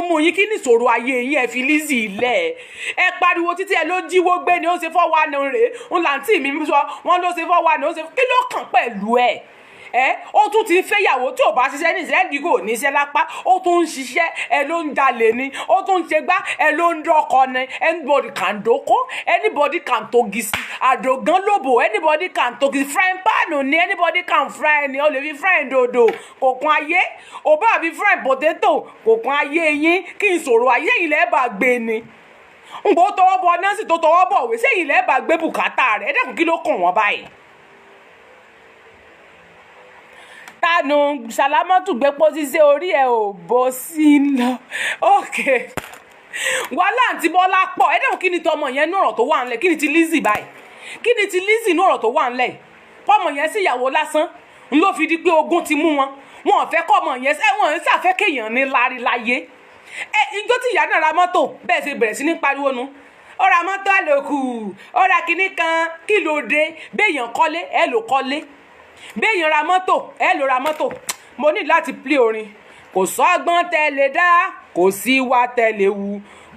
mú yín kí ní ìṣòro ayé yín ẹ fi Lizzy ilẹ̀ ẹ pariwo títí ẹ ló jíwó gbé ni ó ṣe 419 rèé ń làǹtí mi sọ wọn ló ṣe 419 ó ṣe kí ló kàn pẹ̀lú ẹ ó tún ti fẹ́yàwó tí ò bá ṣiṣẹ́ ní ìṣẹ́ ìdígò níṣẹ́ lápá ó tún ń ṣiṣẹ́ ẹ ló ń jalè ni ó tún ń ṣe gbá ẹ ló ń dọ́kọ ni anybody can dóko anybody can togi sí àdògán lóbò anybody can togi sí frying pan ni anybody can fry ni ó lè fi frying dodo kò kún ayé ò bá fi frying potato kò kún ayé yín kí n sọ̀rọ̀ ayé yìí lẹ́ẹ̀ bá gbé ni n kò tọwọ́ bọ nọ́ọ̀sì tó tọwọ́ bọ̀ wé sẹ́yìn lẹ́ẹ̀bà gbé bùkátà rẹ̀ ẹ dẹ́kun kí ló kàn wọ́n báyìí. tánu Sàlámọ́tù gbé pósí sí orí ẹ̀ ò bó sí lọ òkè wàhálà àǹtí Bọ́lá pọ̀ ẹ dẹ́kun kí ni tọmọ yẹn ní ọ̀rọ̀ tó wà ńlẹ̀ kí ni ti Lizzy báyìí kí ni ti Lizzy ní ọ̀rọ̀ tó wà ńlẹ̀ pọ́mọ yẹn sí ìyàwó lásán n ló fi di pé ogun ti mú wọn wọn ò fẹ́ kọ́mọ yẹn wọn ń ṣàfẹ́ kéèyàn ní lárí láyé ìjọ tí ìyá náà ra mọ́tò bẹ́ẹ̀ ṣe bẹ̀rẹ̀ sí ní pariwo nu ó ra mọ́tò àlòkù ó ra kinní kan kí ló dé béèyàn kọ́lé ẹ ló kọ́lé béèyàn ra mọ́tò ẹ ló ra mọ́tò mo ní láti play orin kò sọ́gbọ́n tẹ́lẹ̀ dá kò sí wa tẹ́lẹ̀ wu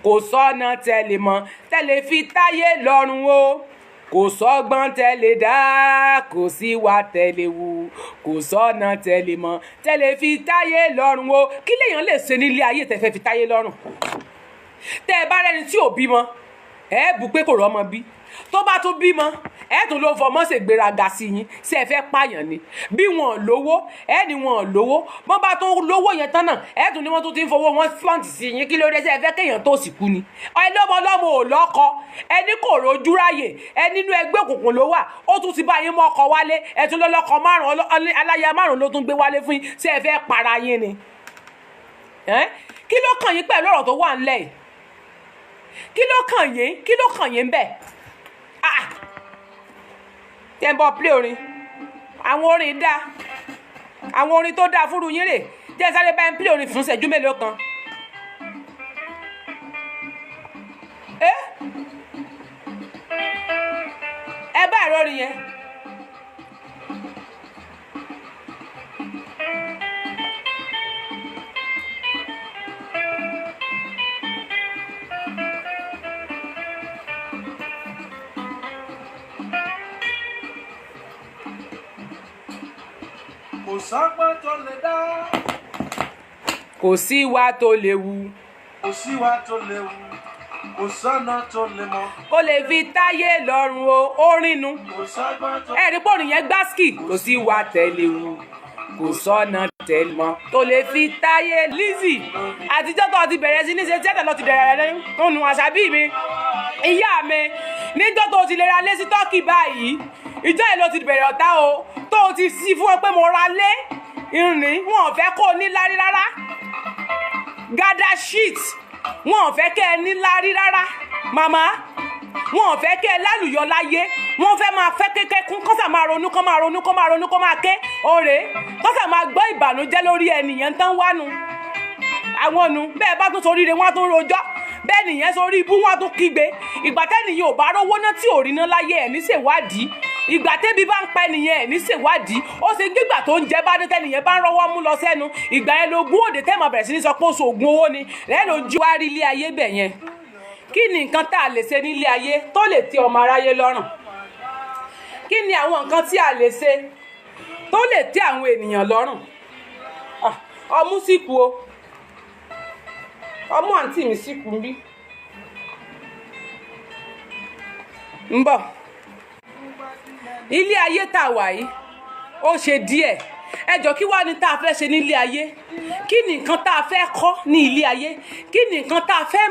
kò sọ́nà tẹ́lẹ̀ mọ́ tẹ́lẹ̀ fi táyé lọ́rùn o kò sọ́gbọ́n tẹ́lẹ̀ dá kò sí wa tẹ́lẹ̀ wu kò sọ́nà tẹ́lẹ̀ mọ́ tẹ́lẹ̀ fi táyé lọ́rùn o kí lèèyàn lè ṣe nílé ayé tẹ́fẹ́ fi táyé lọ́rùn tẹ́ ẹ bá rẹni tí ò bímọ ẹ bù pé kò rọ́mọ bí tó bá tún bímọ ẹ tún ló fọmọ ṣègbéraga sí yín ṣé ẹ fẹ́ pààyàn ni bí wọn lówó ẹ ní wọn lówó bọ́n bá tún lówó yẹn tán náà ẹ tún ní wọ́n tún ti ń fowó wọn flaunt sí yín kí ló dé ṣé ẹ fẹ́ kéèyàn tó sì kú ni ẹ lọ́mọ ò lọ́kọ ẹ ní kò rojú ráyè ẹ nínú ẹgbẹ́ òkùnkùn ló wà ó tún ti bá yín mọ́ ọkọ wálé ẹ tún lọ́lọ́kọ márùn aláya márùn ló tún gbé wálé fún yín ṣé ẹ fẹ́ para yín ni kí ló kàn yín pẹ̀lú ọ̀rọ̀ tó wà ńlẹ̀ yìí kí ló kàn yín bẹ́ẹ̀ tẹ́ ń bọ́ play orin àwọn orin dá àwọn orin tó dáa fúru yín rè jẹ́ sáré bá ń play orin fún ìṣẹ́jú mélòó kan ẹ bá ẹ̀rọ orin yẹn kò sọ́gbọ́n tó lè dá kò sí wa tó lè wu kò sí wa tó lè wù kò sọ́nà tó lè mọ̀ kó lè fi táyé lọ́rùn o orin nu kò sọ́gbọ́n tó ẹ̀rí pòrìn yẹn gbásíkì kò sí wa tẹ̀lé wu kò sọ́nà tẹ̀lé mọ́ tó lè fi táyé Lizzy àtijọ́ tó ti bẹ̀rẹ̀ sí ní ṣe tíátà lọ ti bẹ̀rẹ̀ rẹ̀ nínú àṣàbí mi ìyá mi níjọ́ tó ti lè ra lé sí tọ́kì báyìí ìjọ yìí ló ti bẹ̀rẹ̀ ọ̀tá o tó ti sí fún ẹ pé mo ra lé ìrìn wọn ò fẹ́ kó o ní lárí rárá gada shit wọn ò fẹ́ kẹ́ ẹ ní lárí rárá màmá wọn ò fẹ́ kẹ́ ẹ lálùyọ láyé wọn fẹ́ máa fẹ́ kékeré kún kọ́sà máa ronú kọ́ máa ronú kọ́ máa ronú kọ́ máa ké òrè kọ́sà máa gbọ́ ìbànújẹ́ lórí ẹnìyẹn tán wánu àwọn nu bẹ́ẹ̀ bá tún soríire wọn á tún rojọ́ bẹ́ẹ̀ nìyẹn sórí ibú wọn á tún kígbe ìgbà tẹ́nìyẹn ò bá rówó náà tí ò rí ná láyé ẹ̀ ní ṣèwádìí ìgbà tẹ́bi bá ń pa ẹnìyẹn ẹ̀ ní ṣèwádìí ó ṣe gbígbà tó ń jẹ́ bá dé tẹ́nìyẹn bá ń rọ́wọ́ mú lọ sẹ́nu ìgbà yẹn lógún òde tẹ́ máa bẹ̀rẹ̀ sí ní sọ pé oṣù ògùn owó ni lẹ́nu ojú wa rí ilé ayé bẹ̀ yẹn kí ni nǹkan tá a lè ṣe nílé ayé tó lè tẹ́ ọmọ aráyé lọ́rùn kí ni àwọn nǹkan tí a lè ṣe tó lè tẹ́ àwọn ènìyàn lọ́rùn ọmú síkù o ọmú àǹtí mi síkù ń bí ń bọ̀ ilé ayé tá a wà yìí ó ṣe díẹ̀ ẹ jọ kí wàá ní tá a fẹ́ ṣe nílé ayé kí ni nǹkan tá a fẹ́ kọ́ ní ilé ayé kí ni nǹkan tá a fẹ́